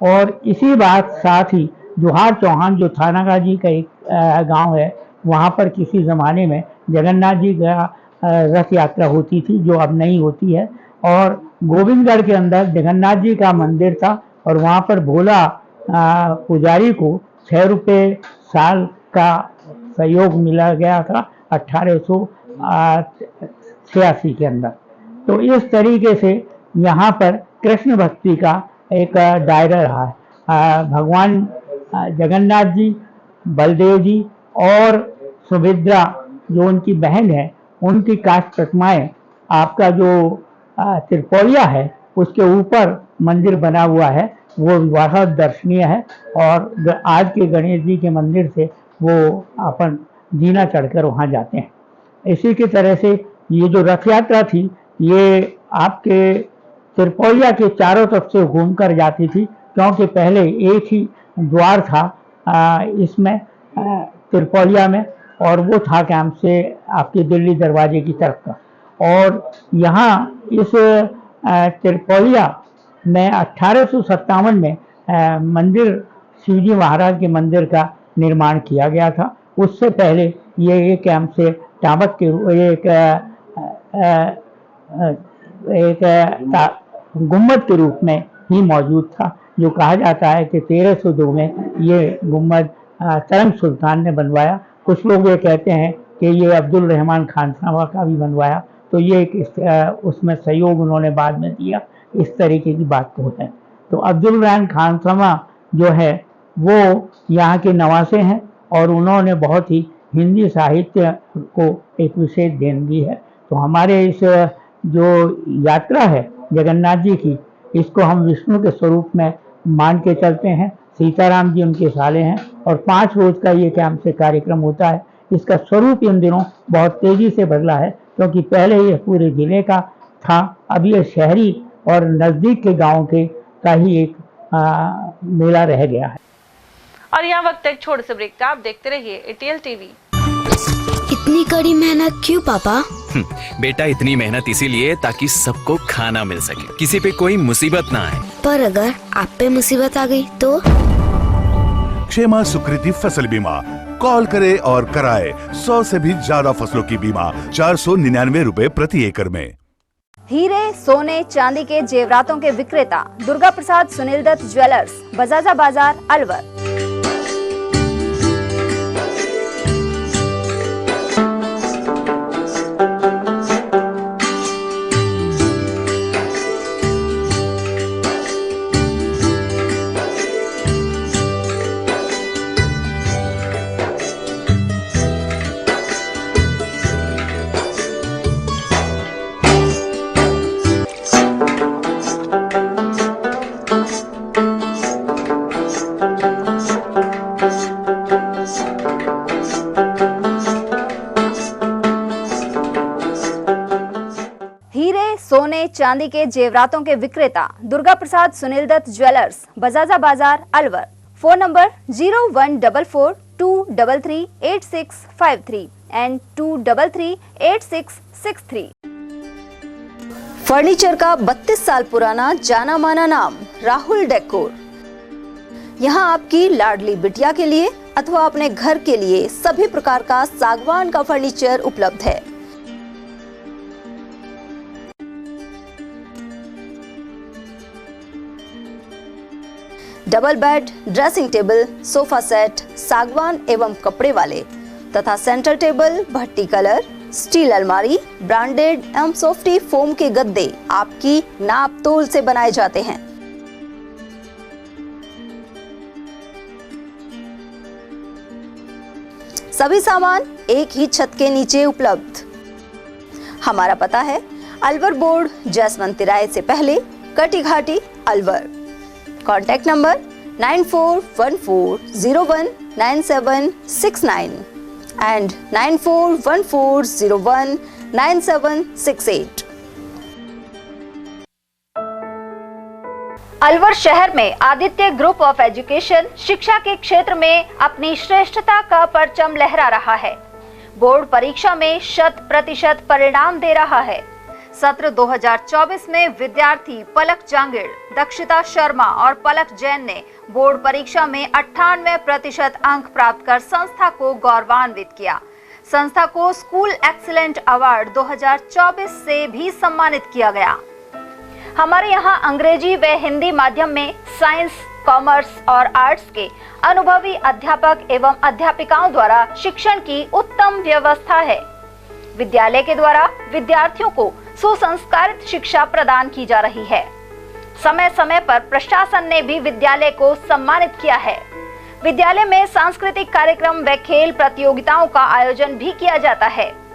Speaker 14: और इसी बात साथ ही जोहार चौहान जो थानागाजी का एक गांव है, वहाँ पर किसी ज़माने में जगन्नाथ जी का रथ यात्रा होती थी जो अब नहीं होती है। और गोविंदगढ़ के अंदर जगन्नाथ जी का मंदिर था और वहाँ पर भोला पुजारी को 6 रुपये साल का सहयोग मिला गया था 1886 के अंदर। तो इस तरीके से यहाँ पर कृष्ण भक्ति का एक दायरा रहा है। भगवान जगन्नाथ जी, बलदेव जी और सुभद्रा जो उनकी बहन है, उनकी काष्ठ प्रतिमाएं, आपका जो त्रिपोलिया है उसके ऊपर मंदिर बना हुआ है, वो बहुत दर्शनीय है। और आज के गणेश जी के मंदिर से वो अपन जीना चढ़कर वहाँ जाते हैं। इसी की तरह से ये जो रथ यात्रा थी, ये आपके त्रिपोलिया के चारों तरफ से घूमकर जाती थी, क्योंकि पहले एक ही द्वार था इसमें त्रिपोलिया में, और वो था कैंप से आपके दिल्ली दरवाजे की तरफ का। और यहाँ इस त्रिपोलिया में 1857 में मंदिर, शिवजी महाराज के मंदिर का निर्माण किया गया था। उससे पहले ये एक कैंप से टाबक के एक गुम्बद के रूप में ही मौजूद था, जो कहा जाता है कि 1302 में ये गुम्बद तरंग सुल्तान ने बनवाया। कुछ लोग ये कहते हैं कि ये अब्दुल रहमान खानसामा का भी बनवाया, तो ये एक उसमें सहयोग उन्होंने बाद में दिया, इस तरीके की बात को होता है। तो अब्दुल रहमान खानसामा जो है वो यहाँ के नवासे हैं, और उन्होंने बहुत ही हिंदी साहित्य को एक विशेष देन दी है। तो हमारे इस जो यात्रा है जगन्नाथ जी की, इसको हम विष्णु के स्वरूप में मान के चलते हैं। सीताराम जी उनके साले हैं, और 5 रोज का ये कैंप से कार्यक्रम होता है। इसका स्वरूप इन दिनों बहुत तेजी से बदला है, क्योंकि पहले ये पूरे जिले का था, अब ये शहरी और नजदीक के गांव के का ही एक मेला रह गया है।
Speaker 2: और यहाँ वक्त एक छोटे से ब्रेक का, आप देखते रहिए ATL TV।
Speaker 15: इतनी कड़ी मेहनत क्यों पापा?
Speaker 16: बेटा, इतनी मेहनत इसीलिए ताकि सबको खाना मिल सके, किसी पे कोई मुसीबत ना आए।
Speaker 15: पर अगर आप पे मुसीबत आ गई तो?
Speaker 17: क्षेमा सुकृति फसल बीमा, कॉल करे और कराए 100 से भी ज्यादा फसलों की बीमा, 499 रुपए प्रति एकड़ में।
Speaker 18: हीरे, सोने, चांदी के जेवरातों के विक्रेता दुर्गा प्रसाद सुनील दत्त ज्वेलर्स, बजाजा बाजार, अलवर। सोने चांदी के जेवरातों के विक्रेता दुर्गा प्रसाद सुनील दत्त ज्वेलर्स, बजाजा बाजार, Alwar. Phone number 0144233853 and 2338663। Furniture का 32 साल पुराना जाना माना नाम राहुल डेकोर। यहाँ आपकी लाडली बिटिया के लिए अथवा अपने घर के लिए सभी प्रकार का सागवान का फर्नीचर उपलब्ध है। Double bed, dressing table, sofa set सागवान एवं कपड़े वाले तथा सेंटर टेबल, भट्टी कलर, स्टील अलमारी, ब्रांडेड एवं सॉफ्टी फोम के गद्दे आपकी नाप तोल से बनाए जाते हैं। सभी सामान एक ही छत के नीचे उपलब्ध। हमारा पता है अलवर बोर्ड, जसवंत तिराहे से पहले, कटी घाटी, Alwar. Contact number 9414019769 and 9414019768। Alwar शहर में आदित्य ग्रुप ऑफ एजुकेशन शिक्षा के क्षेत्र में अपनी श्रेष्ठता का परचम लहरा रहा है। बोर्ड परीक्षा में 100% परिणाम दे रहा है। सत्र 2024 में विद्यार्थी पलक जांगिड़, दक्षिता शर्मा और पलक जैन ने बोर्ड परीक्षा में 98% अंक प्राप्त कर संस्था को गौरवान्वित किया। संस्था को स्कूल एक्सीलेंट अवार्ड 2024 से भी सम्मानित किया गया। हमारे यहाँ अंग्रेजी व हिंदी माध्यम में साइंस, कॉमर्स और आर्ट्स के अनुभवी अध्यापक एवं अध्यापिकाओं द्वारा शिक्षण की उत्तम व्यवस्था है। विद्यालय के द्वारा विद्यार्थियों को सुसंस्कारित शिक्षा प्रदान की जा रही है। समय समय पर प्रशासन ने भी विद्यालय को सम्मानित किया है। विद्यालय में सांस्कृतिक कार्यक्रम व खेल प्रतियोगिताओं का आयोजन भी किया जाता है।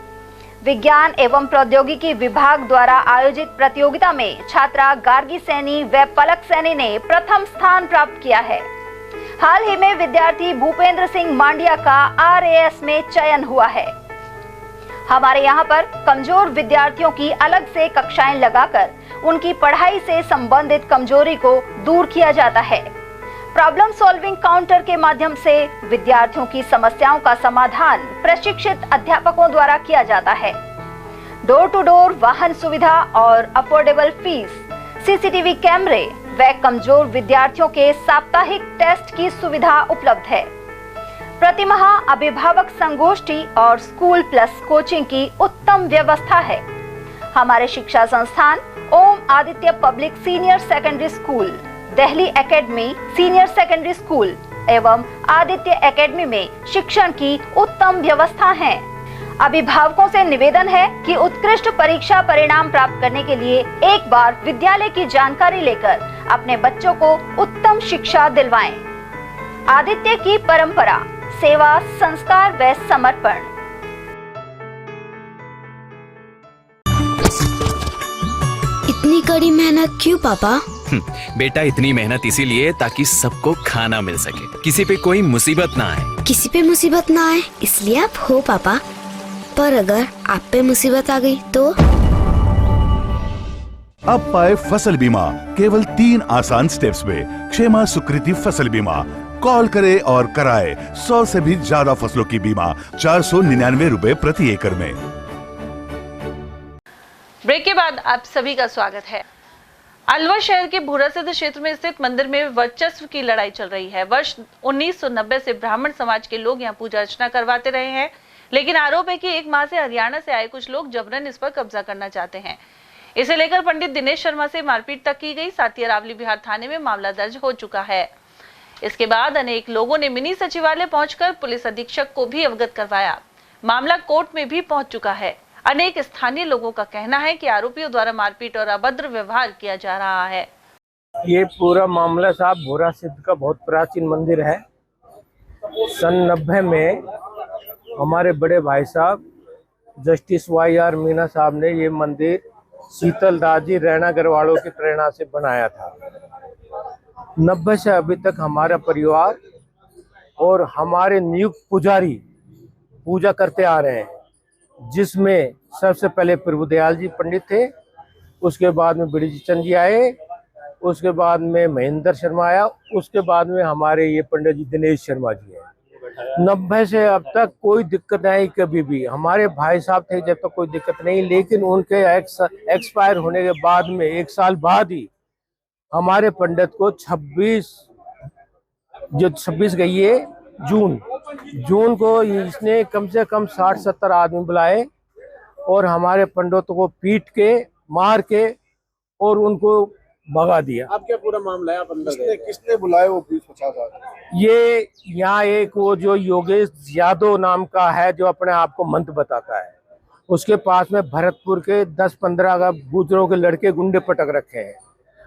Speaker 18: विज्ञान एवं प्रौद्योगिकी विभाग द्वारा आयोजित प्रतियोगिता में छात्रा गार्गी सैनी व पलक सैनी ने प्रथम स्थान प्राप्त किया है। हाल ही में विद्यार्थी भूपेंद्र सिंह मांडिया का RAS में चयन हुआ है। हमारे यहाँ पर कमजोर विद्यार्थियों की अलग से कक्षाएं लगाकर उनकी पढ़ाई से संबंधित कमजोरी को दूर किया जाता है। प्रॉब्लम सॉल्विंग काउंटर के माध्यम से विद्यार्थियों की समस्याओं का समाधान प्रशिक्षित अध्यापकों द्वारा किया जाता है। डोर टू डोर वाहन सुविधा और अफोर्डेबल फीस, CCTV कैमरे व कमजोर विद्यार्थियों के साप्ताहिक टेस्ट की सुविधा उपलब्ध है। प्रतिमाह अभिभावक संगोष्ठी और स्कूल प्लस कोचिंग की उत्तम व्यवस्था है। हमारे शिक्षा संस्थान Om Aditya public senior secondary school, Delhi academy senior secondary school एवं आदित्य एकेडमी में शिक्षण की उत्तम व्यवस्था है। अभिभावकों से निवेदन है कि उत्कृष्ट परीक्षा परिणाम प्राप्त करने के लिए एक बार विद्यालय की जानकारी लेकर अपने बच्चों को उत्तम शिक्षा दिलवाएं। आदित्य की परंपरा, सेवा, संस्कार व समर्पण।
Speaker 15: इतनी कड़ी मेहनत क्यों पापा?
Speaker 16: बेटा इतनी मेहनत इसीलिए ताकि सबको खाना मिल सके, किसी पे कोई मुसीबत ना आए।
Speaker 15: किसी पे मुसीबत ना आए इसलिए आप हो पापा, पर अगर आप पे मुसीबत आ गई तो?
Speaker 17: अब पाए फसल बीमा केवल 3 आसान स्टेप्स में। क्षेमा सुकृति फसल बीमा। कॉल करें और कराए 100 से भी ज्यादा फसलों की बीमा 499 रुपए प्रति एकड़ में।
Speaker 2: ब्रेक के बाद आप सभी का स्वागत है। अलवर शहर के भूरासिद्ध क्षेत्र में स्थित मंदिर में वर्चस्व की लड़ाई चल रही है। वर्ष 1990 से ब्राह्मण समाज के लोग यहाँ पूजा अर्चना करवाते रहे हैं, लेकिन आरोप है कि 1 माह से हरियाणा से आए कुछ लोग जबरन इस पर कब्जा करना चाहते हैं। इसे लेकर पंडित दिनेश शर्मा से मारपीट तक की गई। साथ ही अरावली बिहार थाने में मामला दर्ज हो चुका है। इसके बाद अनेक लोगों ने मिनी सचिवालय पहुंचकर पुलिस अधीक्षक को भी अवगत करवाया। मामला कोर्ट में भी पहुंच चुका है। अनेक स्थानीय लोगों का कहना है कि आरोपियों द्वारा मारपीट और अभद्र व्यवहार किया जा रहा है।
Speaker 3: ये पूरा मामला साहब भूरासिद्ध का बहुत प्राचीन मंदिर है। सन 90 में हमारे बड़े भाई साहब जस्टिस YR मीना साहब ने ये मंदिर शीतल दास जी रैना गरवाड़ों की प्रेरणा से बनाया था। 90 से अभी तक हमारा परिवार और हमारे नियुक्त पुजारी पूजा करते आ रहे हैं, जिसमें सबसे पहले प्रभुदयाल जी पंडित थे, उसके बाद में बिरजी चंद जी आए, उसके बाद में महेंद्र शर्मा आया, उसके बाद में हमारे ये पंडित जी दिनेश शर्मा जी हैं। 90 से अब तक कोई दिक्कत नहीं, कभी भी हमारे भाई साहब थे जब तक कोई दिक्कत नहीं, लेकिन उनके एक्सपायर होने के बाद में 1 साल बाद ही हमारे पंडित को 26 गई है जून को इसने कम से कम 60-70 आदमी बुलाए और हमारे पंडितों को पीट के मार के और उनको भगा दिया।
Speaker 11: अब क्या पूरा मामला है? आप अंदर किसने बुलाए वो 20-50 आदमी?
Speaker 3: ये यहाँ एक वो जो योगेश यादव नाम का है जो अपने आप को मंत्र बताता है, उसके पास में भरतपुर के 10-15 गुजरों के लड़के गुंडे पटक रखे हैं,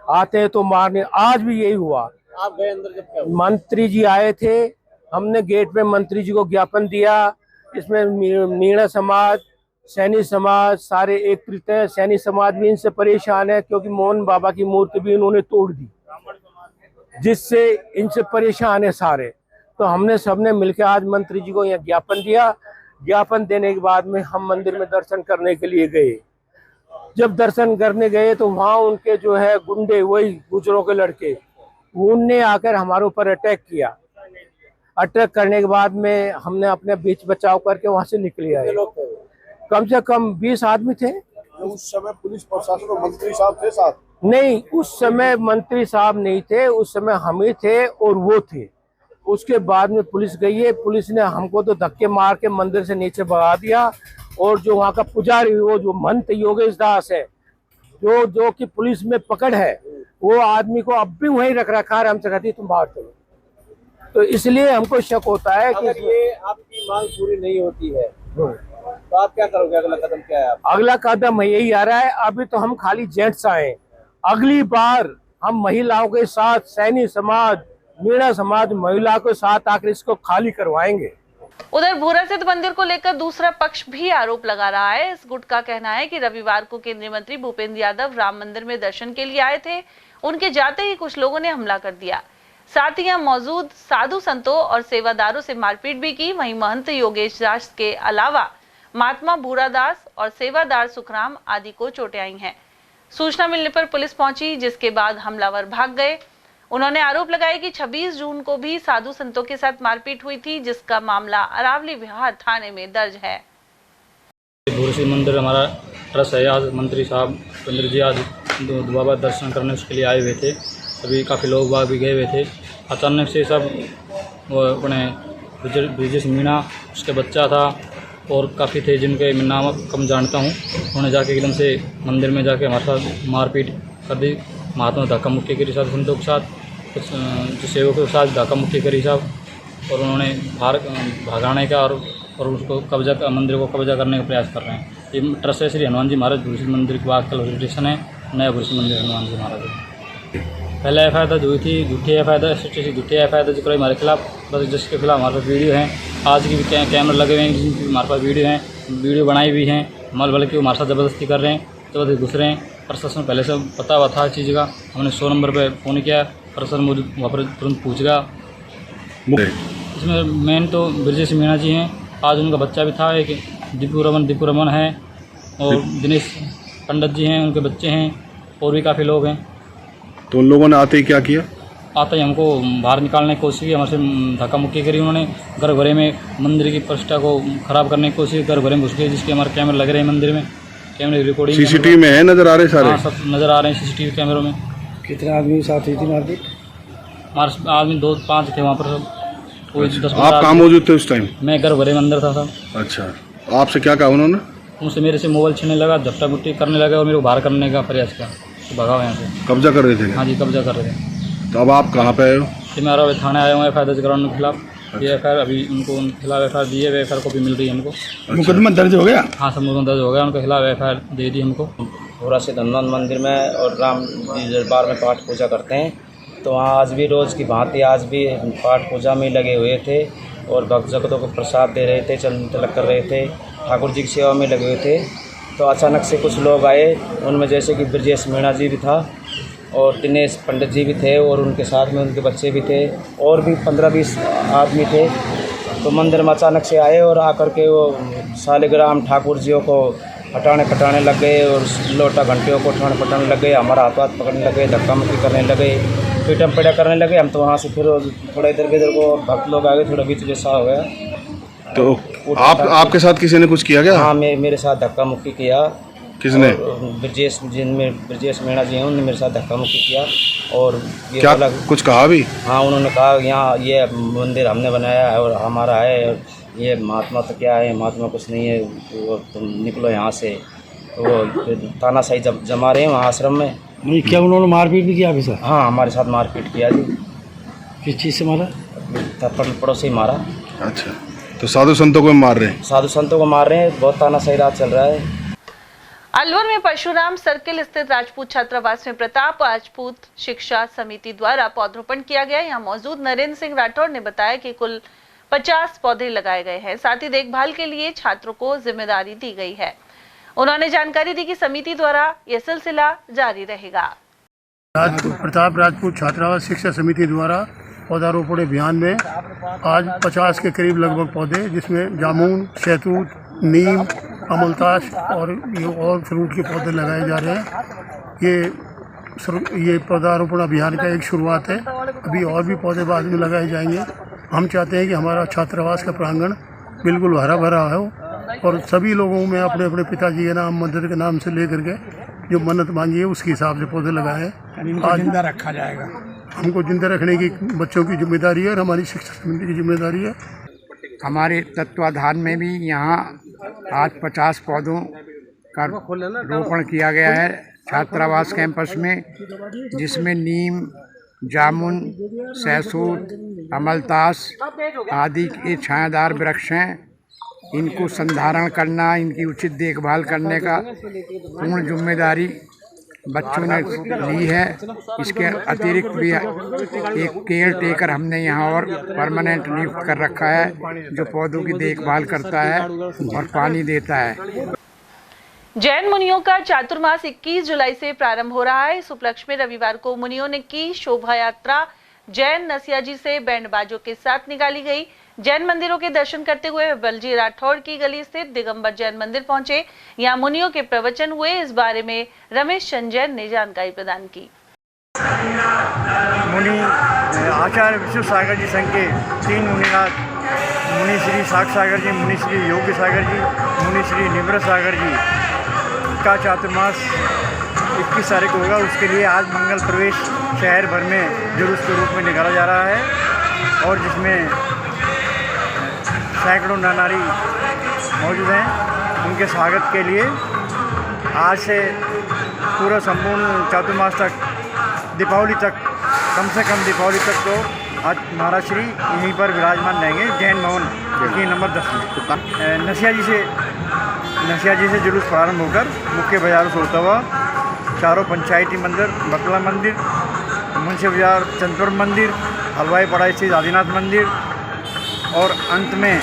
Speaker 3: आते हैं तो मारने। आज भी यही हुआ।
Speaker 11: आप गए अंदर जब क्या हुआ?
Speaker 3: मंत्री जी आए थे, हमने गेट में मंत्री जी को ज्ञापन दिया। इसमें मीणा समाज, सैनी समाज सारे एकत्रित हैं। सैनी समाज भी इनसे परेशान है क्योंकि मोहन बाबा की मूर्ति भी इन्होंने तोड़ दी, जिससे इनसे परेशान है सारे। तो हमने सबने मिलकर आज मंत्री जी को यहाँ ज्ञापन दिया। ज्ञापन देने के बाद में हम मंदिर में दर्शन करने के लिए गए। जब दर्शन करने गए तो वहाँ उनके जो है गुंडे, वही गुजरों के लड़के, उनने आकर हमारे ऊपर अटैक किया। अटैक करने के बाद में हमने अपने बीच बचाव करके वहाँ से निकले आए। कम से कम 20 आदमी थे।
Speaker 11: उस समय पुलिस प्रशासन और मंत्री साहब थे साथ?
Speaker 3: नहीं, उस समय मंत्री साहब नहीं थे, उस समय हम ही थे और वो थे। उसके बाद में पुलिस गई है। पुलिस ने हमको तो धक्के मार के मंदिर से नीचे भगा दिया और जो वहाँ का पुजारी, वो जो महंत योगेश दास है,
Speaker 19: जो कि पुलिस में पकड़ है, वो आदमी को अब भी वहीं रख रखा है, हमसे कहती तुम बाहर चलो। तो इसलिए हमको शक होता है कि
Speaker 11: अगर ये आपकी मांग पूरी नहीं होती है तो आप क्या करोगे? अगला कदम क्या है?
Speaker 19: अगला कदम यही आ रहा है। अभी तो हम खाली जेंट्स आए, अगली बार हम महिलाओं के साथ, सैनी समाज, मीणा समाज महिला के साथ आकर इसको खाली करवाएंगे।
Speaker 2: उधर भूरा सिद्ध मंदिर को लेकर दूसरा पक्ष भी आरोप लगा रहा है। इस गुट का कहना है कि रविवार को केंद्रीय मंत्री भूपेंद्र यादव राम मंदिर में दर्शन के लिए आए थे, उनके जाते ही कुछ लोगों ने हमला कर दिया, साथ ही यहाँ मौजूद साधु संतों और सेवादारों से मारपीट भी की। वहीं महंत योगेश दास के अलावा महात्मा भूरादास और सेवादार सुखराम आदि को चोटें आई हैं। सूचना मिलने पर पुलिस पहुंची, जिसके बाद हमलावर भाग गए। उन्होंने आरोप लगाया कि 26 जून को भी साधु संतों के साथ मारपीट हुई थी, जिसका मामला अरावली विहार थाने में दर्ज है।
Speaker 20: भूरा मंदिर हमारा ट्रस्ट है। आज मंत्री साहब भूपेंद्र जी आज बाबा दर्शन करने उसके लिए आए हुए थे। अभी काफ़ी लोग बाग भी गए हुए थे। अचानक से सब वो अपने ब्रिजेश मीणा, उसके बच्चा था और काफ़ी थे जिनके नाम कम जानता हूँ, उन्होंने जाके एकदम से मंदिर में जाके हमारे साथ मारपीट कर दी। महात्मा धक्का मुक्की करी साथ संतों के साथ, कुछ जो सेवकों के साथ धक्का मुक्की करी साहब, और उन्होंने भागाने का और उसको मंदिर को कब्जा करने का प्रयास कर रहे हैं। ये ट्रस्ट है श्री हनुमान जी महाराज भूरा मंदिर के बाद कल स्टेशन है, नया भूरा मंदिर हनुमान जी महाराज। पहले एफ.आई.आर दर्ज हुई थी, झूठी एफ.आई.आर, झूठी एफ.आई.आर दर्ज कराई हमारे खिलाफ, बस जिसके खिलाफ हमारे पास वीडियो हैं, आज की भी कैमरे लगे हुए हैं, जिनकी हमारे पास वीडियो हैं, वीडियो बनाई भी हैं। हमारे बल्कि हमारे साथ ज़बरदस्ती कर रहे हैं, ज़बरदस्ती घुस रहे हैं। प्रशासन पहले से पता हुआ था चीज़ का, हमने 100 नंबर पर फ़ोन किया, प्रशासन मौजूद वहाँ पर तुरंत पूछ गया। इसमें मेन तो ब्रिजेश मीणा जी हैं, आज उनका बच्चा भी था, एक दीपू रमन है, और दिनेश पंडित जी हैं, उनके बच्चे हैं, और भी काफ़ी लोग हैं।
Speaker 11: तो उन लोगों ने आते ही क्या किया?
Speaker 20: आते ही हमको बाहर निकालने की कोशिश की, हमारे से धक्का मुक्की करी उन्होंने। घर भरे में मंदिर की प्रतिष्ठा को खराब करने की कोशिश, घर भरे में घुस गए, जिसके हमारे कैमरे लग रहे हैं मंदिर में, कैमरे रिकॉर्डिंग
Speaker 11: सीसीटीवी में है, नजर आ रहे सारे?
Speaker 20: हाँ, सब नज़र आ रहे हैं सीसीटीवी कैमरों में।
Speaker 11: कितने आदमी साथ हुई थी मारपीट?
Speaker 20: हमारे आदमी 2-5 थे वहाँ पर सब। कोई 10
Speaker 11: आप कहाँ मौजूद थे उस टाइम?
Speaker 20: मैं घर भरे में अंदर था सब।
Speaker 11: अच्छा, आपसे क्या कहा उन्होंने?
Speaker 20: उनसे मेरे से मोबाइल छीनने लगा, झपटा मुट्टी करने लगा और मेरे को बाहर करने का प्रयास किया, तो भगा यहाँ से।
Speaker 11: कब्जा कर रहे थे?
Speaker 20: हाँ जी, कब्जा कर रहे थे।
Speaker 11: तो अब आप कहाँ पे आए हो?
Speaker 20: मैं आरा थाने आया हूँ एफ.आई.आर दर्ज कराने के खिलाफ। ये एफ.आई.आर अभी उनके खिलाफ एफ.आई.आर दी है, एफ.आई.आर कॉपी मिल रही है हमको।
Speaker 11: मुकदमा दर्ज हो गया?
Speaker 20: हाँ, सब मुकदमा दर्ज हो गया, उनके खिलाफ एफ.आई.आर दे दी हमको।
Speaker 21: भूरा सिद्ध हनुमान मंदिर में और राम जी दरबार में पाठ पूजा करते हैं, तो वहाँ आज भी रोज़ की भांति आज भी पाठ पूजा में लगे हुए थे और भक्तों को प्रसाद दे रहे थे, चंदन तिलक कर रहे थे, ठाकुर जी की सेवा में लगे हुए थे। तो अचानक से कुछ लोग आए, उनमें जैसे कि ब्रजेश मीणा जी भी था और दिनेश पंडित जी भी थे और उनके साथ में उनके बच्चे भी थे और भी 15-20 आदमी थे। तो मंदिर में अचानक से आए और आकर के वो शालिग्राम ठाकुर जियों को हटाने लग गए और लोटा घंटियों को पटाने लग गए, हमारा हाथ पकड़ने लगे, धक्का मुक्की करने लगे, पीटम पेड़ा करने लगे। हम तो वहाँ से फिर थोड़ा इधर को भक्त लोग आ गए, थोड़ा बीच जैसा हो गया।
Speaker 11: तो आपके साथ किसी ने कुछ किया क्या?
Speaker 21: हाँ, मेरे साथ धक्का मुक्की किया।
Speaker 11: किसने?
Speaker 21: ब्रजेश मीणा जी हैं, उन्होंने मेरे साथ धक्का मुक्की किया और ये
Speaker 11: क्या कुछ कहा भी?
Speaker 21: हाँ, उन्होंने कहा यहाँ ये मंदिर हमने बनाया है और हमारा है, और ये महात्मा तो क्या है, महात्मा कुछ नहीं है, तो तुम निकलो यहाँ से। तो वो तानाशाही जमा रहे हैं वहाँ आश्रम में।
Speaker 11: नहीं, क्या उन्होंने मारपीट भी किया आपके साथ?
Speaker 21: हाँ, हमारे साथ मारपीट किया जी।
Speaker 11: किस चीज़ से मारा?
Speaker 21: थप्पड़ पड़ोसी मारा।
Speaker 11: अच्छा, तो साधु संतों को मार रहे हैं?
Speaker 21: साधु संतों को मार रहे हैं, बहुत तानाशाही राज चल रहा है।
Speaker 2: अलवर में परशुराम सर्किल स्थित राजपूत छात्रावास में प्रताप राजपूत शिक्षा समिति द्वारा पौधरोपण किया गया। यहाँ मौजूद नरेंद्र सिंह राठौर ने बताया कि कुल 50 पौधे लगाए गए हैं, साथ ही देखभाल के लिए छात्रों को जिम्मेदारी दी गई है। उन्होंने जानकारी दी कि समिति द्वारा यह सिलसिला जारी रहेगा।
Speaker 22: प्रताप राजपूत छात्रावास शिक्षा समिति द्वारा पौधारोपण अभियान में आज 50 के करीब लगभग पौधे, जिसमें जामुन, शहतूत, नीम, अमलताश और फ्रूट के पौधे लगाए जा रहे हैं। ये पौधारोपण अभियान का एक शुरुआत है। अभी और भी पौधे बाद में लगाए जाएंगे। हम चाहते हैं कि हमारा छात्रावास का प्रांगण बिल्कुल हरा भरा हो और सभी लोगों में अपने अपने पिताजी के नाम, मंदिर के नाम से लेकर के जो मन्नत मांगी है उसके हिसाब से पौधे लगाए।
Speaker 11: आज जिंदा रखा जाएगा।
Speaker 22: हमको जिंदा रखने की बच्चों की जिम्मेदारी है और हमारी शिक्षा समिति की जिम्मेदारी है।
Speaker 11: हमारे तत्वाधान में भी यहाँ आज 50 पौधों का रोपण किया गया है।
Speaker 1: छात्रावास कैंपस में, जिसमें नीम, जामुन, सहसूत, अमलतास आदि के छायादार वृक्ष हैं। इनको संधारण करना, इनकी उचित देखभाल करने का पूर्ण जिम्मेदारी बच्चों ने ली है। इसके अतिरिक्त भी एक केयर टेकर हमने यहाँ और परमानेंट नियुक्त कर रखा है, जो पौधों की देखभाल करता है और पानी देता है।
Speaker 2: जैन मुनियों का चातुर्मास 21 जुलाई से प्रारंभ हो रहा है। इस उपलक्ष्य में रविवार को मुनियों ने की शोभा यात्रा जैन नसियाजी से बैंड बाजों के साथ निकाली गई। जैन मंदिरों के दर्शन करते हुए बलजी राठौड़ की गली स्थित दिगंबर जैन मंदिर पहुंचे। यहां मुनियों के प्रवचन हुए। इस बारे में रमेश चंद जैन ने जानकारी प्रदान की।
Speaker 7: मुनि आचार्य विश्व सागर जी संघ के 3 मुनिनाथ, मुनि श्री साक्ष सागर जी, मुनि श्री योग्य सागर जी, मुनि श्री निवृत्त सागर जी का चातुर्मास 21 तारीख को होगा। उसके लिए आज मंगल प्रवेश शहर भर में जुलूस के रूप में निकाला जा रहा है और जिसमें सैकड़ों नर नारी मौजूद हैं। उनके स्वागत के लिए आज से पूरा संपूर्ण चातुर्मास तक, दीपावली तक, कम से कम दीपावली तक तो आज महाराज श्री यहीं पर विराजमान रहेंगे जैन भवन की नंबर 10 में। नसिया जी से जुलूस प्रारंभ होकर मुख्य बाजारों से होता हुआ चारों पंचायती मंदिर, बकला मंदिर, मुंशी बाजार चंदपुर मंदिर, हलवाई पड़ा स्थित आदिनाथ मंदिर और अंत में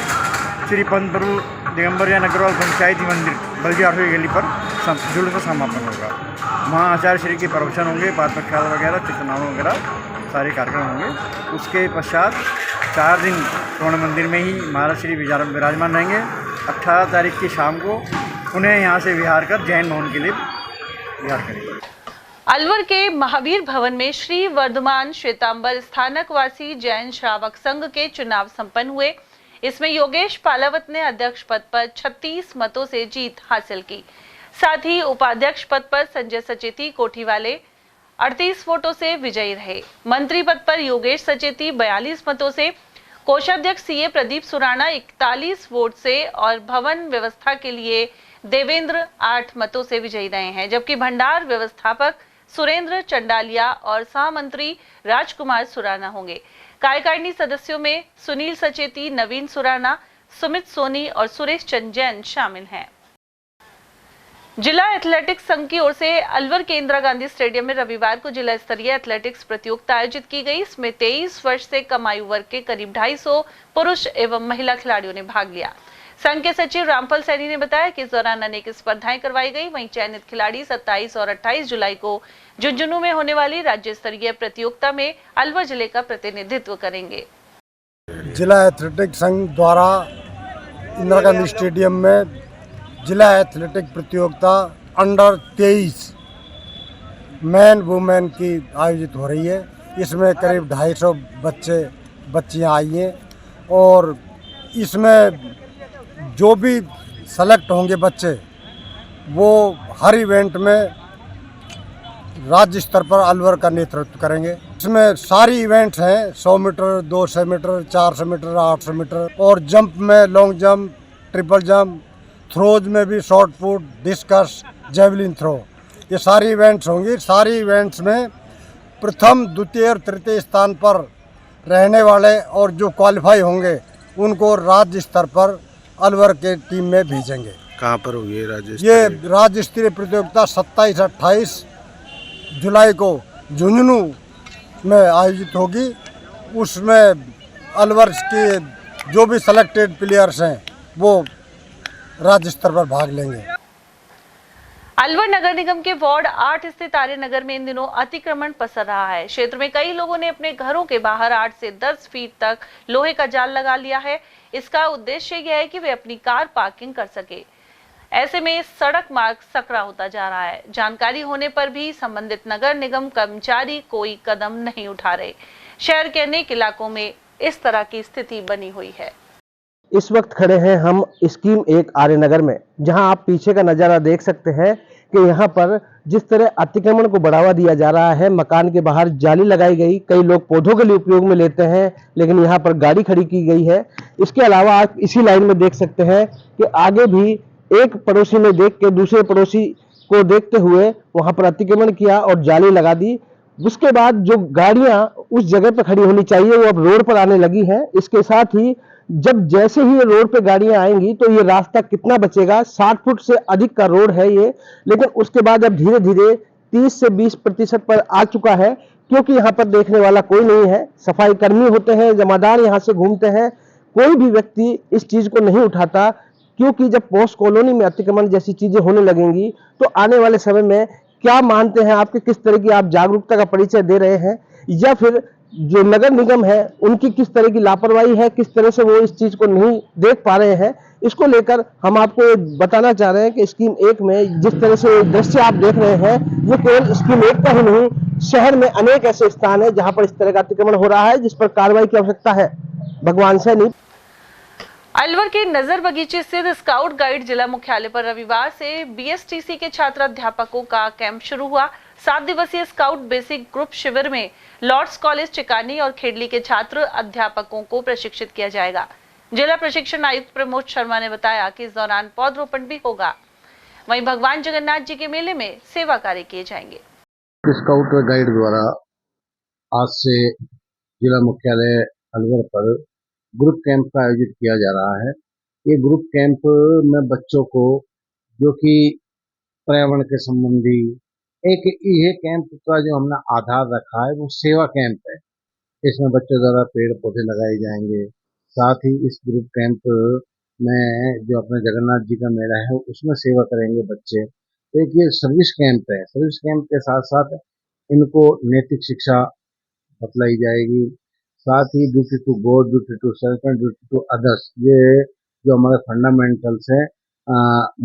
Speaker 7: श्री पंत प्रभु दिगंबर जैन अग्रवाल पंचायती मंदिर बल्कि 8वीं गली पर जुलूस का समापन होगा। वहाँ आचार्य श्री के प्रवचन होंगे, पाठ प्रख्याल वगैरह, चित्रनाम वगैरह सारे कार्यक्रम होंगे। उसके पश्चात 4 दिन स्वर्ण मंदिर में ही महाराज श्री विराजमान रहेंगे। 18 तारीख की शाम को उन्हें यहाँ से विहार कर जैन भवन के लिए विहार करेंगे।
Speaker 2: अलवर के महावीर भवन में श्री वर्धमान श्वेतांबर स्थानकवासी जैन श्रावक संघ के चुनाव संपन्न हुए। इसमें योगेश पालावत ने अध्यक्ष पद पर 36 मतों से जीत हासिल की। साथ ही उपाध्यक्ष पद पर संजय सचेती कोठीवाले 38 वोटों से विजयी रहे। मंत्री पद पर योगेश सचेती 42 मतों से, कोषाध्यक्ष सीए प्रदीप सुराणा 41 वोट से और भवन व्यवस्था के लिए देवेंद्र 8 मतों से विजयी रहे हैं। जबकि भंडार व्यवस्थापक सुरेंद्र चंडालिया और सहमंत्री राजकुमार सुराना होंगे। कार्यकारिणी सदस्यों में सुनील सचेती, नवीन सुराना, सुमित सोनी और सुरेश चंद जैन शामिल हैं। जिला एथलेटिक्स संघ की ओर से अलवर के इंदिरा गांधी स्टेडियम में रविवार को जिला स्तरीय एथलेटिक्स प्रतियोगिता आयोजित की गई। इसमें 23 वर्ष से कम आयु वर्ग के करीब 250 पुरुष एवं महिला खिलाड़ियों ने भाग लिया। संघ के सचिव रामफल सैनी ने बताया कि इस दौरान अनेक स्पर्धाएं करवाई गई। वहीं चयनित खिलाड़ी 27 और 28 जुलाई को झुंझुनू में होने वाली राज्य स्तरीय प्रतियोगिता में अलवर जिले का प्रतिनिधित्व करेंगे।
Speaker 23: जिला एथलेटिक्स संघ द्वारा इंदिरा गांधी स्टेडियम में जिला एथलेटिक प्रतियोगिता अंडर 23 मैन वुमेन की आयोजित हो रही है। इसमें करीब 250 बच्चियां आई हैं और इसमें जो भी सेलेक्ट होंगे बच्चे वो हर इवेंट में राज्य स्तर पर अलवर का नेतृत्व करेंगे। इसमें सारी इवेंट्स हैं, 100 मीटर, 200 मीटर, 400 मीटर, 800 मीटर और जंप में long jump, triple jump, throws में भी shot put, discus, javelin throw, ये सारी इवेंट्स होंगी। सारी इवेंट्स में प्रथम, द्वितीय और तृतीय स्थान पर रहने वाले और जो क्वालिफाई होंगे उनको राज्य स्तर पर अलवर के टीम में भेजेंगे।
Speaker 6: कहाँ पर होगी
Speaker 23: ये राज्य स्तरीय प्रतियोगिता 27-28 जुलाई को झुंझुनू में आयोजित होगी। उसमें अलवर के जो भी सेलेक्टेड प्लेयर्स हैं वो राज्य स्तर पर भाग लेंगे।
Speaker 2: अलवर नगर निगम के वार्ड 8 स्थित आर्य नगर में इन दिनों अतिक्रमण पसर रहा है। क्षेत्र में कई लोगों ने अपने घरों के बाहर 8 से 10 फीट तक लोहे का जाल लगा लिया है। इसका उद्देश्य यह है कि वे अपनी कार पार्किंग कर सके। ऐसे में सड़क मार्ग सकरा होता जा रहा है। जानकारी होने पर भी संबंधित नगर निगम कर्मचारी कोई कदम नहीं उठा रहे। शहर के अनेक इलाकों में इस तरह की स्थिति बनी हुई है।
Speaker 24: इस वक्त खड़े हैं हम स्कीम 1 आर्य नगर में, जहां आप पीछे का नज़ारा देख सकते हैं कि यहाँ पर जिस तरह अतिक्रमण को बढ़ावा दिया जा रहा है। मकान के बाहर जाली लगाई गई, कई लोग पौधों के लिए उपयोग में लेते हैं, लेकिन यहाँ पर गाड़ी खड़ी की गई है। इसके अलावा आप इसी लाइन में देख सकते हैं कि आगे भी एक पड़ोसी में देख के दूसरे पड़ोसी को देखते हुए वहां पर अतिक्रमण किया और जाली लगा दी। उसके बाद जो गाड़ियां उस जगह पर खड़ी होनी चाहिए वो अब रोड पर आने लगी हैं। इसके साथ ही जब जैसे ही ये रोड पे गाड़ियां आएंगी तो ये रास्ता कितना बचेगा, 60 फुट से अधिक का रोड है ये, लेकिन उसके बाद अब धीरे धीरे 30 से 20% पर आ चुका है, क्योंकि यहाँ पर देखने वाला कोई नहीं है। सफाई कर्मी होते हैं, जमादार यहाँ से घूमते हैं, कोई भी व्यक्ति इस चीज को नहीं उठाता, क्योंकि जब पोस्ट कॉलोनी में अतिक्रमण जैसी चीजें होने लगेंगी तो आने वाले समय में क्या मानते हैं आपके, किस तरह की आप जागरूकता का परिचय दे रहे हैं, या फिर जो नगर निगम है उनकी किस तरह की लापरवाही है, किस तरह से वो इस चीज को नहीं देख पा रहे हैं, इसको लेकर हम आपको बताना चाह रहे हैं कि स्कीम 1 में जिस तरह से दृश्य आप देख रहे हैं, ये केवल स्कीम 1 का ही नहीं, शहर में अनेक ऐसे स्थान है जहां पर इस तरह का अतिक्रमण हो रहा है, जिस पर कार्रवाई की आवश्यकता है। भगवान सैनी।
Speaker 2: अलवर के नजर बगीचे स्थित स्काउट गाइड जिला मुख्यालय पर रविवार से बीएसटीसी के छात्र अध्यापकों का कैंप शुरू हुआ। 7 दिवसीय स्काउट बेसिक ग्रुप शिविर में लॉर्ड्स कॉलेज चिकानी और खेडली के छात्र अध्यापकों को प्रशिक्षित किया जाएगा। जिला प्रशिक्षण आयुक्त प्रमोद शर्मा ने बताया कि इस दौरान पौधरोपण भी होगा। वहीं भगवान जगन्नाथ जी के मेले में सेवा कार्य किए जाएंगे।
Speaker 5: स्काउट गाइड द्वारा आज से जिला मुख्यालय अलवर पर ग्रुप कैंप का आयोजित किया जा रहा है। ये ग्रुप कैंप में बच्चों को जो कि पर्यावरण के संबंधी ये कैंप का जो हमने आधार रखा है वो सेवा कैंप है। इसमें बच्चों द्वारा पेड़ पौधे लगाए जाएंगे। साथ ही इस ग्रुप कैंप में जो अपने जगन्नाथ जी का मेला है उसमें सेवा करेंगे बच्चे। तो एक ये सर्विस कैंप है। सर्विस कैंप के साथ साथ इनको नैतिक शिक्षा बतलाई जाएगी। साथ ही duty to God, duty to self and duty to others, ये जो हमारे फंडामेंटल्स है,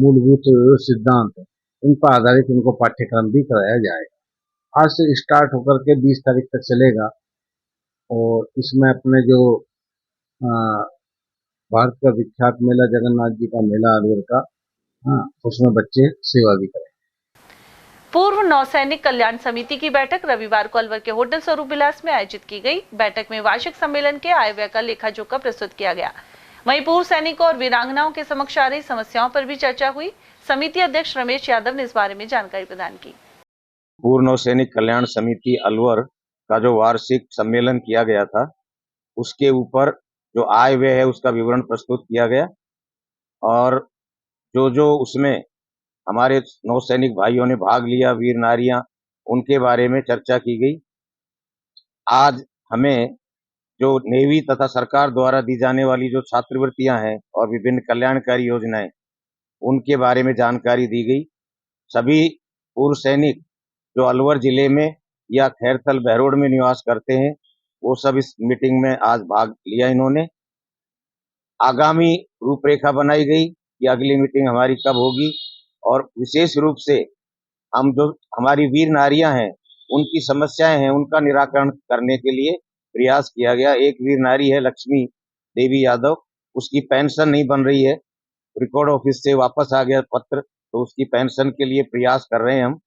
Speaker 5: मूलभूत सिद्धांत, इन पर आधारित इनको पाठ्यक्रम भी कराया जाएगा। आज से स्टार्ट होकर के 20 तारीख तक चलेगा और इसमें अपने जो भारत का विख्यात मेला जगन्नाथ जी का मेला अलवर का, उसमें बच्चे सेवा भी करें।
Speaker 2: पूर्व नौसैनिक कल्याण समिति की बैठक रविवार को अलवर के होटल स्वरूप विलास में आयोजित की गई। बैठक में वार्षिक सम्मेलन के आय व्यय का लेखा जोखा प्रस्तुत किया गया। वहीं पूर्व सैनिकों और वीरांगनाओं के समक्ष आ रही समस्याओं पर भी चर्चा हुई। समिति अध्यक्ष रमेश यादव ने इस बारे में जानकारी प्रदान की।
Speaker 8: पूर्व नौसैनिक कल्याण समिति अलवर का जो वार्षिक सम्मेलन किया गया था, उसके ऊपर जो आय व्यय है उसका विवरण प्रस्तुत किया गया और जो उसमें हमारे नौसैनिक भाइयों ने भाग लिया, वीर नारियां, उनके बारे में चर्चा की गई। आज हमें जो नेवी तथा सरकार द्वारा दी जाने वाली जो छात्रवृत्तियां हैं और विभिन्न कल्याणकारी योजनाएं, उनके बारे में जानकारी दी गई। सभी पूर्व सैनिक जो अलवर जिले में या खैरथल बहरोड में निवास करते हैं, वो सब इस मीटिंग में आज भाग लिया। इन्होंने आगामी रूपरेखा बनाई गई कि अगली मीटिंग हमारी कब होगी और विशेष रूप से हम जो हमारी वीर नारियां हैं, उनकी समस्याएं हैं, उनका निराकरण करने के लिए प्रयास किया गया। एक वीर नारी है लक्ष्मी देवी यादव, उसकी पेंशन नहीं बन रही है, रिकॉर्ड ऑफिस से वापस आ गया पत्र, तो उसकी पेंशन के लिए प्रयास कर रहे हैं हम।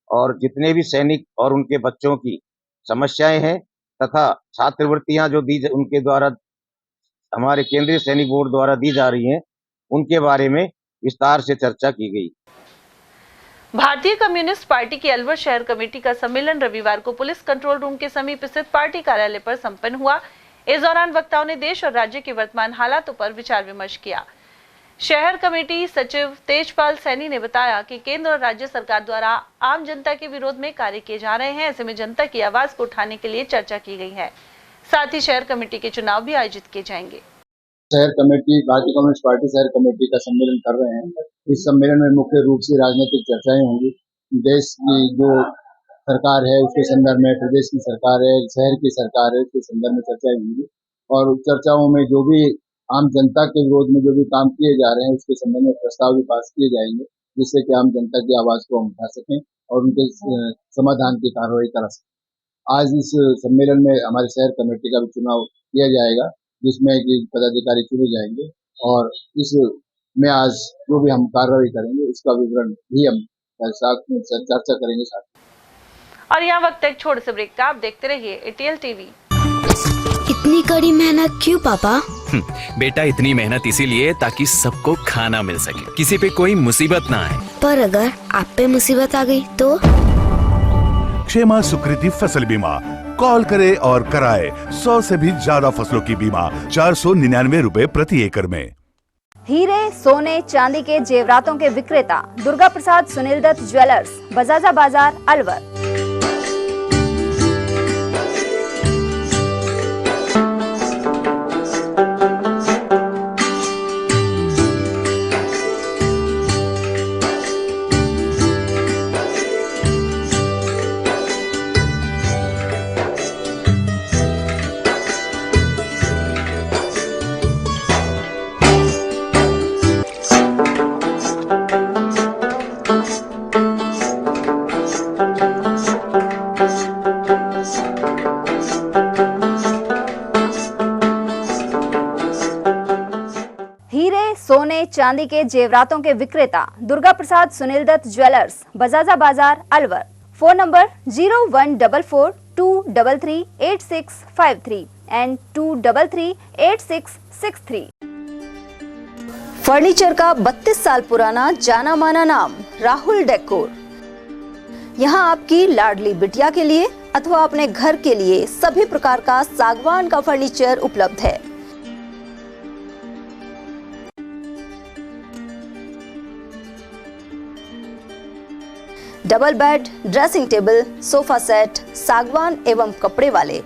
Speaker 8: और जितने भी सैनिक और उनके बच्चों की समस्याएं हैं तथा छात्रवृत्तियां जो दी उनके द्वारा हमारे केंद्रीय सैनिक बोर्ड द्वारा दी जा रही हैं, उनके बारे में विस्तार से चर्चा की गई।
Speaker 2: भारतीय कम्युनिस्ट पार्टी की अलवर शहर कमेटी का सम्मेलन रविवार को पुलिस कंट्रोल रूम के समीप स्थित पार्टी कार्यालय पर संपन्न हुआ। इस दौरान वक्ताओं ने देश और राज्य के वर्तमान हालातों पर विचार विमर्श किया। शहर कमेटी सचिव तेजपाल सैनी ने बताया कि केंद्र और राज्य सरकार द्वारा आम जनता के विरोध में कार्य किए जा रहे हैं। ऐसे में जनता की आवाज को उठाने के लिए चर्चा की गई है। साथ ही शहर कमेटी के चुनाव भी आयोजित किए जाएंगे।
Speaker 9: शहर कमेटी भारतीय कम्युनिस्ट पार्टी शहर कमेटी का सम्मेलन कर रहे हैं। इस सम्मेलन में मुख्य रूप से राजनीतिक चर्चाएं होंगी। देश की जो सरकार है उसके संदर्भ में, प्रदेश की सरकार है, शहर की सरकार है, उसके संदर्भ में चर्चाएं होंगी और चर्चाओं में जो भी आम जनता के विरोध में जो भी काम किए जा रहे हैं उसके संबंध में प्रस्ताव भी पास किए जाएंगे, जिससे कि आम जनता की आवाज को हम उठा सकें और उनके समाधान की कार्रवाई करा सकें। आज इस सम्मेलन में हमारे शहर कमेटी का भी चुनाव किया जाएगा, जिसमें कि पदाधिकारी चुने जाएंगे और इसमें आज जो भी हम कार्रवाई करेंगे उसका विवरण भी हम साथ में चर्चा करेंगे साथ।
Speaker 2: और यहाँ वक्त एक छोटे से ब्रेक का, आप देखते रहिए ATL TV।
Speaker 15: इतनी इतनी कड़ी मेहनत क्यों पापा?
Speaker 16: बेटा इतनी मेहनत इसीलिए ताकि सबको खाना मिल सके, किसी पे कोई मुसीबत ना आए।
Speaker 15: पर अगर आप पे मुसीबत आ गई तो?
Speaker 17: क्षेमा सुकृति फसल बीमा, कॉल करे और कराए 100 से भी ज्यादा फसलों की बीमा 499 रुपए प्रति एकड़ में।
Speaker 18: हीरे, सोने, चांदी के जेवरातों के विक्रेता दुर्गा प्रसाद सुनील दत्त ज्वेलर्स, बजाजा बाजार, अलवर। सोने चांदी के जेवरातों के विक्रेता दुर्गा प्रसाद सुनील दत्त ज्वेलर्स, बजाजा बाजार, Alwar. Phone number 0144233853 and 2338663। Furniture का 32 साल पुराना जाना माना नाम राहुल डेकोर। यहाँ आपकी लाडली बिटिया के लिए अथवा अपने घर के लिए सभी प्रकार का सागवान का फर्नीचर उपलब्ध है। Double bed, dressing table, sofa set सागवान एवं कपड़े वाले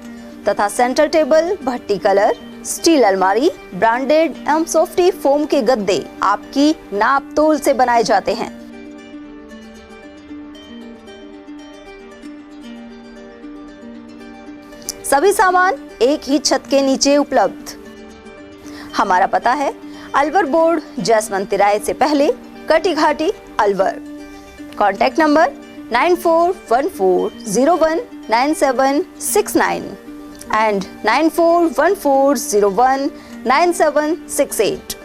Speaker 18: तथा सेंटर टेबल, भट्टी कलर, स्टील अलमारी, ब्रांडेड एवं सॉफ्टी फोम के गद्दे आपकी नाप तोल से बनाए जाते हैं। सभी सामान एक ही छत के नीचे उपलब्ध। हमारा पता है अलवर बोर्ड, जसवंत तिराहे से पहले, कटी घाटी, Alwar. Contact number 9414019769 and 9414019768।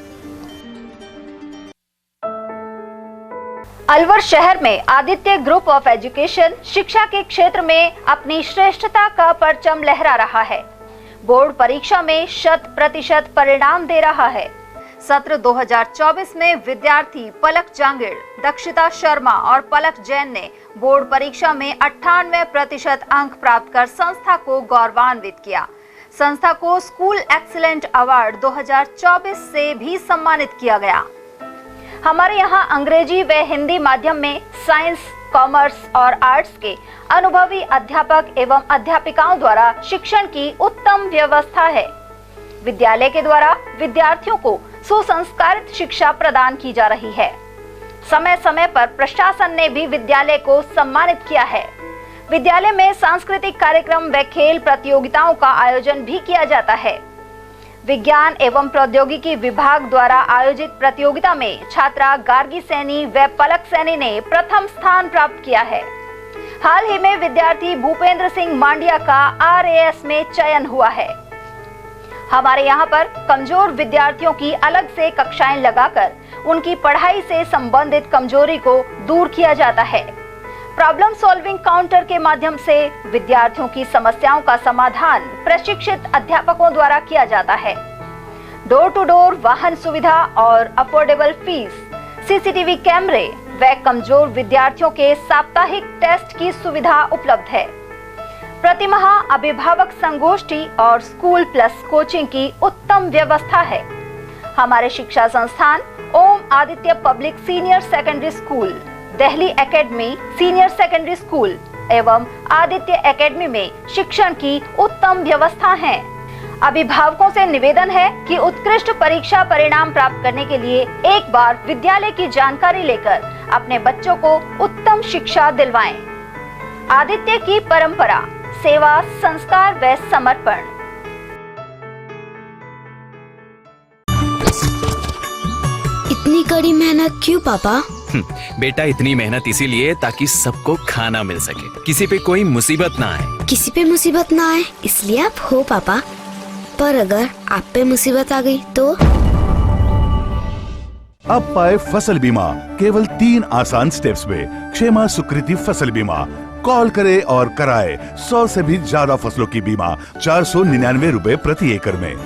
Speaker 18: Alwar शहर में आदित्य ग्रुप ऑफ एजुकेशन शिक्षा के क्षेत्र में अपनी श्रेष्ठता का परचम लहरा रहा है। बोर्ड परीक्षा में 100% परिणाम दे रहा है। सत्र 2024 में विद्यार्थी पलक जांगिड़, दक्षिता शर्मा और पलक जैन ने बोर्ड परीक्षा में 98% अंक प्राप्त कर संस्था को गौरवान्वित किया। संस्था को स्कूल एक्सीलेंट अवार्ड 2024 से भी सम्मानित किया गया। हमारे यहाँ अंग्रेजी व हिंदी माध्यम में साइंस, कॉमर्स और आर्ट्स के अनुभवी अध्यापक एवं अध्यापिकाओं द्वारा शिक्षण की उत्तम व्यवस्था है। विद्यालय के द्वारा विद्यार्थियों को सुसंस्कारित शिक्षा प्रदान की जा रही है। समय समय पर प्रशासन ने भी विद्यालय को सम्मानित किया है। विद्यालय में सांस्कृतिक कार्यक्रम व खेल प्रतियोगिताओं का आयोजन भी किया जाता है। विज्ञान एवं प्रौद्योगिकी विभाग द्वारा आयोजित प्रतियोगिता में छात्रा गार्गी सैनी व पलक सैनी ने प्रथम स्थान प्राप्त किया है। हाल ही में विद्यार्थी भूपेंद्र सिंह मांडिया का RAS में चयन हुआ है। हमारे यहाँ पर कमजोर विद्यार्थियों की अलग से कक्षाएं लगाकर उनकी पढ़ाई से संबंधित कमजोरी को दूर किया जाता है। प्रॉब्लम सॉल्विंग काउंटर के माध्यम से विद्यार्थियों की समस्याओं का समाधान प्रशिक्षित अध्यापकों द्वारा किया जाता है। डोर टू डोर वाहन सुविधा और अफोर्डेबल फीस, CCTV कैमरे व कमजोर विद्यार्थियों के साप्ताहिक टेस्ट की सुविधा उपलब्ध है। प्रतिमाह अभिभावक संगोष्ठी और स्कूल प्लस कोचिंग की उत्तम व्यवस्था है। हमारे शिक्षा संस्थान Om Aditya public senior secondary school, Delhi academy senior secondary school एवं आदित्य एकेडमी में शिक्षण की उत्तम व्यवस्था है। अभिभावकों से निवेदन है कि उत्कृष्ट परीक्षा परिणाम प्राप्त करने के लिए एक बार विद्यालय की जानकारी लेकर अपने बच्चों को उत्तम शिक्षा दिलवाएं। आदित्य की परंपरा, सेवा, संस्कार व समर्पण।
Speaker 15: इतनी कड़ी मेहनत क्यों पापा?
Speaker 16: बेटा इतनी मेहनत इसीलिए ताकि सबको खाना मिल सके, किसी पे कोई मुसीबत ना आए।
Speaker 15: किसी पे मुसीबत ना आए इसलिए आप हो पापा। पर अगर आप पे मुसीबत आ गई तो?
Speaker 17: अब पाए फसल बीमा केवल 3 आसान स्टेप्स में। क्षेमा सुकृति फसल बीमा, कॉल करे और कराए 100 से भी ज्यादा फसलों की बीमा 499 रुपए प्रति एकड़ में।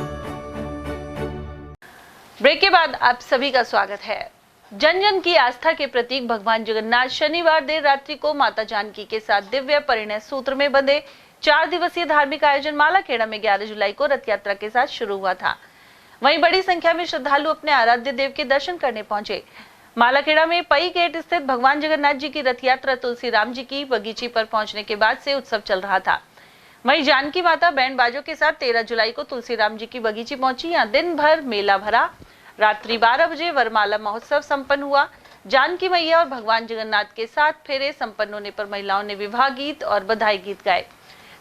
Speaker 2: ब्रेक के बाद आप सभी का स्वागत है। जन जन की आस्था के प्रतीक भगवान जगन्नाथ शनिवार देर रात्रि को माता जानकी के साथ दिव्य परिणय सूत्र में बंधे 4 दिवसीय धार्मिक आयोजन मालाखेड़ा में 11 जुलाई को रथ यात्रा के साथ शुरू हुआ था। वहीं बड़ी संख्या में श्रद्धालु अपने आराध्य देव के दर्शन करने पहुंचे। मालाखेड़ा में पई गेट स्थित भगवान जगन्नाथ जी की रथ यात्रा तुलसी राम जी की बगीची पर पहुंचने के बाद से उत्सव चल रहा था। वहीं जानकी माता बैंड बाजों के साथ 13 जुलाई को तुलसी राम जी की बगीची पहुंची। यहाँ दिन भर मेला भरा। रात्रि 12 बजे वरमाला महोत्सव संपन्न हुआ। जानकी मैया और भगवान जगन्नाथ के साथ फेरे संपन्न होने पर महिलाओं ने विवाह गीत और बधाई गीत गाए,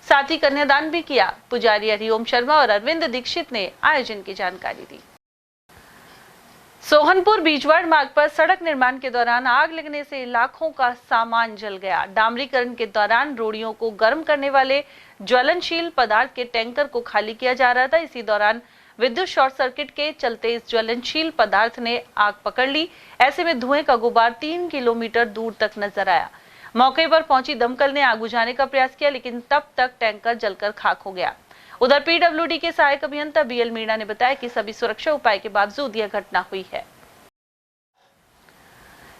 Speaker 2: साथ ही कन्यादान भी किया। पुजारी हरिओम शर्मा और अरविंद दीक्षित ने आयोजन की जानकारी दी। सोहनपुर बीजवाड़ मार्ग पर सड़क निर्माण के दौरान आग लगने से लाखों का सामान जल गया। डामरीकरण के दौरान रोड़ियों को गर्म करने वाले ज्वलनशील पदार्थ के टैंकर को खाली किया जा रहा था। इसी दौरान विद्युत शॉर्ट सर्किट के चलते इस ज्वलनशील पदार्थ ने आग पकड़ ली। ऐसे में धुएं का गुबार 3 किलोमीटर दूर तक नजर आया। मौके पर पहुंची दमकल ने आग बुझाने का प्रयास किया, लेकिन तब तक टैंकर जलकर खाक हो गया। उधर पीडब्ल्यूडी के सहायक अभियंता बीएल मीणा ने बताया कि सभी सुरक्षा उपाय के बावजूद यह घटना हुई है।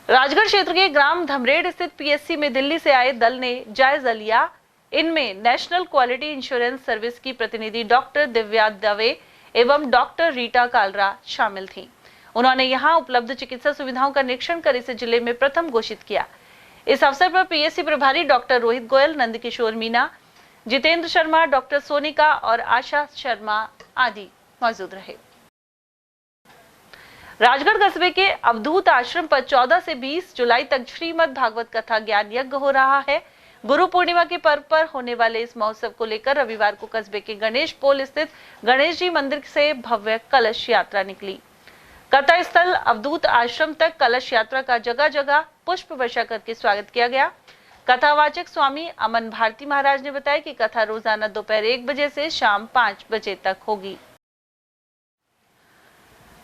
Speaker 2: राजगढ़ क्षेत्र के ग्राम धमरेड़ स्थित पीएससी में दिल्ली से आए दल ने जायजा लिया। इनमें नेशनल क्वालिटी इंश्योरेंस सर्विस की प्रतिनिधि डॉक्टर दिव्या दवे एवं डॉक्टर रीटा कालरा शामिल थीं। उन्होंने यहां उपलब्ध चिकित्सा सुविधाओं का निरीक्षण कर इसे जिले में प्रथम घोषित किया। इस अवसर पर पीएससी प्रभारी डॉक्टर रोहित गोयल, नंदकिशोर मीना, जितेंद्र शर्मा, डॉक्टर सोनिका और आशा शर्मा आदि मौजूद रहे। राजगढ़ कस्बे के अवधूत आश्रम पर 14 से 20 जुलाई तक श्रीमद् भागवत कथा ज्ञान यज्ञ हो रहा है। गुरु पूर्णिमा के पर्व पर होने वाले इस महोत्सव को लेकर रविवार को कस्बे के गणेश पोल स्थित गणेश जी मंदिर से भव्य कलश यात्रा निकली। कथा स्थल अवधूत आश्रम तक कलश यात्रा का जगह जगह पुष्प वर्षा करके स्वागत किया गया। कथावाचक स्वामी अमन भारती महाराज ने बताया कि कथा रोजाना दोपहर 1 बजे से शाम 5 बजे तक होगी।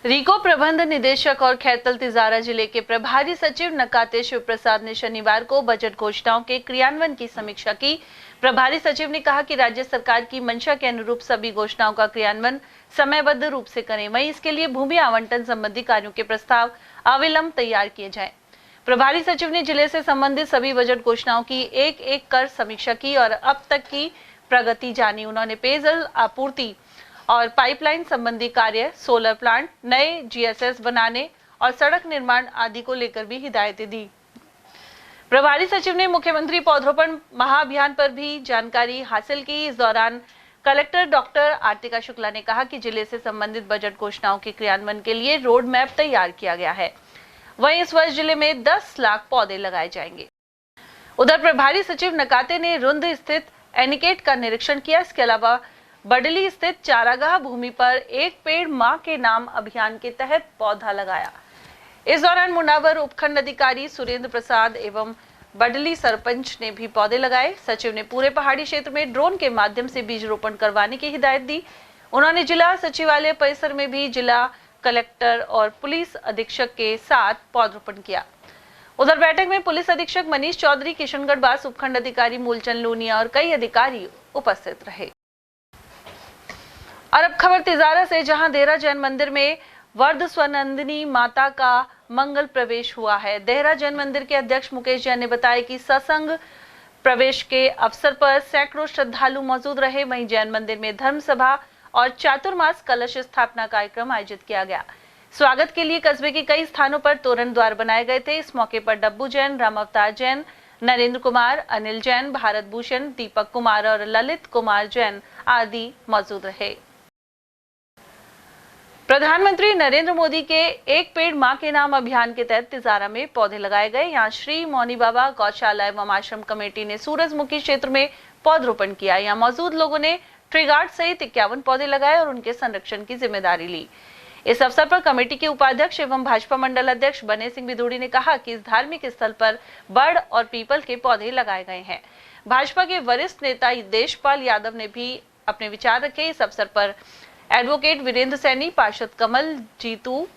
Speaker 2: रीको प्रबंध निदेशक और खैरतल तिजारा जिले के प्रभारी सचिव नकाते शिव प्रसाद ने शनिवार को बजट घोषणाओं के क्रियान्वयन की समीक्षा की। प्रभारी सचिव ने कहा कि राज्य सरकार की मंशा के अनुरूप सभी घोषणाओं का क्रियान्वयन समयबद्ध रूप से करें। वहीं इसके लिए भूमि आवंटन संबंधी कार्यों के प्रस्ताव अविलंब तैयार किए जाएं। प्रभारी सचिव ने जिले से संबंधित सभी बजट घोषणाओं की एक-एक कर समीक्षा की और अब तक की प्रगति जानी। उन्होंने पेयजल आपूर्ति और पाइपलाइन संबंधी कार्य, सोलर प्लांट, नए जीएसएस बनाने और सड़क निर्माण आदि को लेकर भी हिदायतें दी। प्रभारी सचिव ने मुख्यमंत्री पौधरोपण महाअभियान पर भी जानकारी हासिल की। इस दौरान कलेक्टर डॉक्टर आरतिका शुक्ला ने कहा कि जिले से संबंधित बजट घोषणाओं के क्रियान्वयन के लिए रोड मैप तैयार किया गया है। वहीं इस वर्ष जिले में 10 लाख पौधे लगाए जाएंगे। उधर प्रभारी सचिव नकाते ने रुंद स्थित एनिकेट का निरीक्षण किया। इसके अलावा बडली स्थित चारागाह भूमि पर एक पेड़ मां के नाम अभियान के तहत पौधा लगाया। इस दौरान मुंडावर उपखंड अधिकारी सुरेंद्र प्रसाद एवं बडली सरपंच ने भी पौधे लगाए। सचिव ने पूरे पहाड़ी क्षेत्र में ड्रोन के माध्यम से बीज रोपण करवाने की हिदायत दी। उन्होंने जिला सचिवालय परिसर में भी जिला कलेक्टर और पुलिस अधीक्षक के साथ पौधरोपण किया। उधर बैठक में पुलिस अधीक्षक मनीष चौधरी, किशनगढ़ बास उपखंड अधिकारी मूलचंद लूनिया और कई अधिकारी उपस्थित रहे। और अब खबर तिजारा से, जहां देहरा जैन मंदिर में वर्ध स्वनंदिनी माता का मंगल प्रवेश हुआ है। देहरा जैन मंदिर के अध्यक्ष मुकेश जैन ने बताया कि सत्संग प्रवेश के अवसर पर सैकड़ों श्रद्धालु मौजूद रहे। वहीं जैन मंदिर में धर्म सभा और चातुर्मास कलश स्थापना कार्यक्रम आयोजित किया गया। स्वागत के लिए कस्बे के कई स्थानों पर तोरण द्वार बनाए गए थे। इस मौके पर डब्बू जैन, राम अवतार जैन, नरेंद्र कुमार, अनिल जैन, भारत भूषण, दीपक कुमार और ललित कुमार जैन आदि मौजूद रहे। प्रधानमंत्री नरेंद्र मोदी के एक पेड़ मां के नाम अभियान के तहत तिजारा में पौधे लगाए गए। यहाँ श्री मौनी बाबा गौशाला एवं आश्रम कमेटी ने सूरजमुखी क्षेत्र में पौधरोपण किया। यहाँ मौजूद लोगों ने ट्री गार्ड सहित 51 पौधे लगाए और उनके संरक्षण की जिम्मेदारी ली। इस अवसर पर कमेटी के उपाध्यक्ष एवं भाजपा मंडल अध्यक्ष बने सिंह बिदुड़ी ने कहा कि इस धार्मिक स्थल पर बड़ और पीपल के पौधे लगाए गए हैं। भाजपा के वरिष्ठ नेता देशपाल यादव ने भी अपने विचार रखे। इस अवसर पर एडवोकेट वीरेंद्र सैनी, पार्षद कमल जीतू,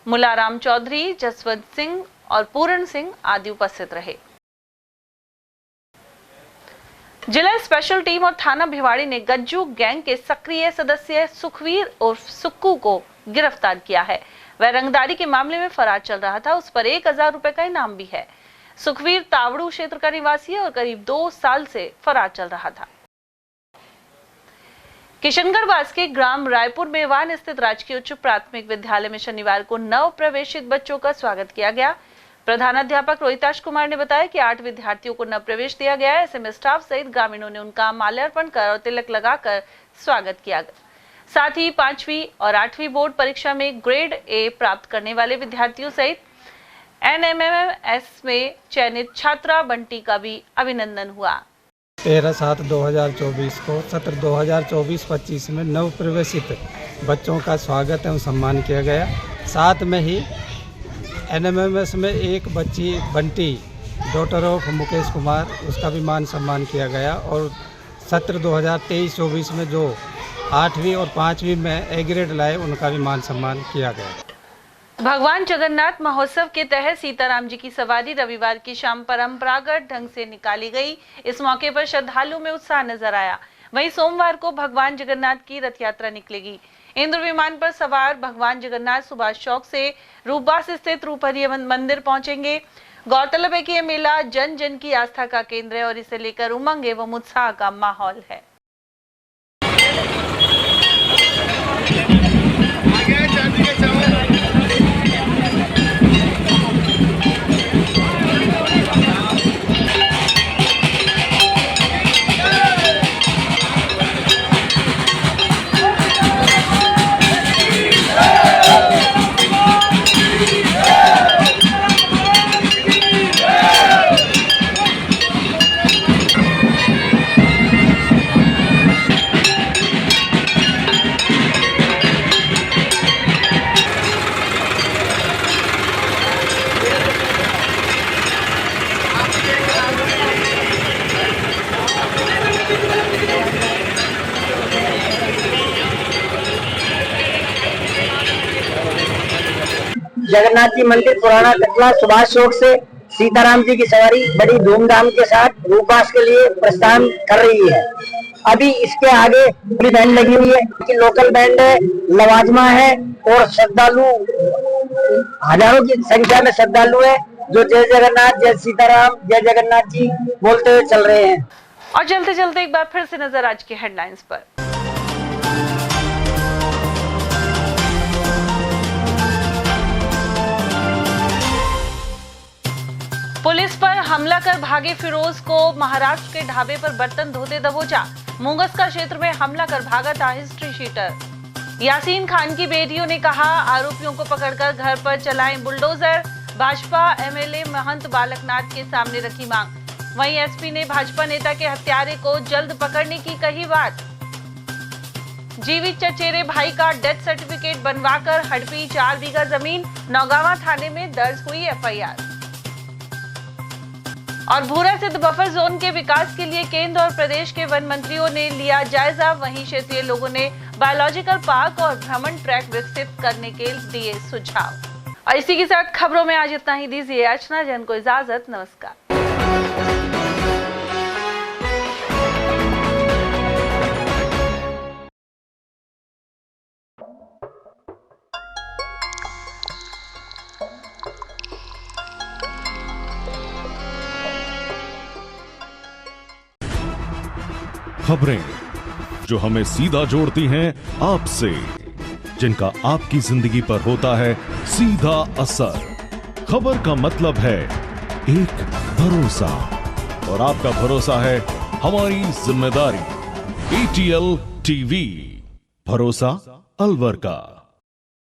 Speaker 2: मुलाराम चौधरी, जसवंत सिंह और पूरण सिंह आदि उपस्थित रहे। जिला स्पेशल टीम और थाना भिवाड़ी ने गज्जू गैंग के सक्रिय सदस्य सुखवीर और सुक्कू को गिरफ्तार किया है। वह रंगदारी के मामले में फरार चल रहा था। उस पर 1000 रुपए का इनाम भी है। सुखवीर तावड़ू क्षेत्र का निवासी है और करीब 2 साल से फरार चल रहा था। किशनगढ़ बास के ग्राम रायपुर मेवान स्थित राजकीय उच्च प्राथमिक विद्यालय में शनिवार को नव प्रवेशित बच्चों का स्वागत किया गया। प्रधानाध्यापक रोहिताश कुमार ने बताया कि 8 विद्यार्थियों को नव प्रवेश दिया गया है। ऐसे में स्टाफ सहित ग्रामीणों ने उनका माल्यार्पण कर और तिलक लगाकर स्वागत किया। साथ ही 5वीं और 8वीं बोर्ड परीक्षा में ग्रेड ए प्राप्त करने वाले विद्यार्थियों सहित NMMS में चयनित छात्रा बंटी का भी अभिनंदन हुआ।
Speaker 4: 13/7/2024 को सत्र 2024-25 में नव प्रवेशित बच्चों का स्वागत एवं सम्मान किया गया। साथ में ही NMMS में एक बच्ची बंटी डॉटर ऑफ मुकेश कुमार, उसका भी मान सम्मान किया गया। और सत्र 2023-24 में जो 8वीं और 5वीं में ए ग्रेड लाए उनका भी मान सम्मान किया गया।
Speaker 2: भगवान जगन्नाथ महोत्सव के तहत सीताराम जी की सवारी रविवार की शाम परंपरागत ढंग से निकाली गई। इस मौके पर श्रद्धालुओं में उत्साह नजर आया। वहीं सोमवार को भगवान जगन्नाथ की रथ यात्रा निकलेगी। इंद्र विमान पर सवार भगवान जगन्नाथ सुभाष चौक से रूपबास स्थित रूपहरी मंदिर पहुंचेंगे। गौरतलब है कि यह मेला जन जन की आस्था का केंद्र है और इसे लेकर उमंग एवं उत्साह का माहौल है।
Speaker 10: जगन्नाथ जी मंदिर पुराना कटला सुभाष चौक से सीताराम जी की सवारी बड़ी धूमधाम के साथ रूपबास के लिए प्रस्थान कर रही है। अभी इसके आगे पूरी बैंड लगी हुई है कि लोकल बैंड है, लवाजमा है और श्रद्धालु हजारों की संख्या में श्रद्धालु है जो जय जगन्नाथ जय सीताराम जय जगन्नाथ जी बोलते हुए चल रहे हैं।
Speaker 2: और चलते चलते एक बार फिर से नजर आज के हेडलाइंस पर। पुलिस पर हमला कर भागे फिरोज को महाराष्ट्र के ढाबे पर बर्तन धोते दबोचा। मुंगस्का क्षेत्र में हमला कर भागा था हिस्ट्री शीटर। यासीन खान की बेटियों ने कहा आरोपियों को पकड़कर घर पर चलाएं बुलडोजर। भाजपा MLA महंत बालकनाथ के सामने रखी मांग। वहीं SP ने भाजपा नेता के हत्यारे को जल्द पकड़ने की कही बात। जीवित चचेरे भाई का डेथ सर्टिफिकेट बनवाकर हड़पी 4 बीघा जमीन। नौगावा थाने में दर्ज हुई FIR। और भूरा स्थित बफर जोन के विकास के लिए केंद्र और प्रदेश के वन मंत्रियों ने लिया जायजा। वहीं क्षेत्रीय लोगों ने बायोलॉजिकल पार्क और भ्रमण ट्रैक विकसित करने के दिए सुझाव। और इसी के साथ खबरों में आज इतना ही। दीजिए अर्चना जैन को इजाजत। नमस्कार।
Speaker 12: खबरें जो हमें सीधा जोड़ती हैं आपसे, जिनका आपकी जिंदगी पर होता है सीधा असर। खबर का मतलब है एक भरोसा, और आपका भरोसा है हमारी जिम्मेदारी। ATL TV, भरोसा अलवर का।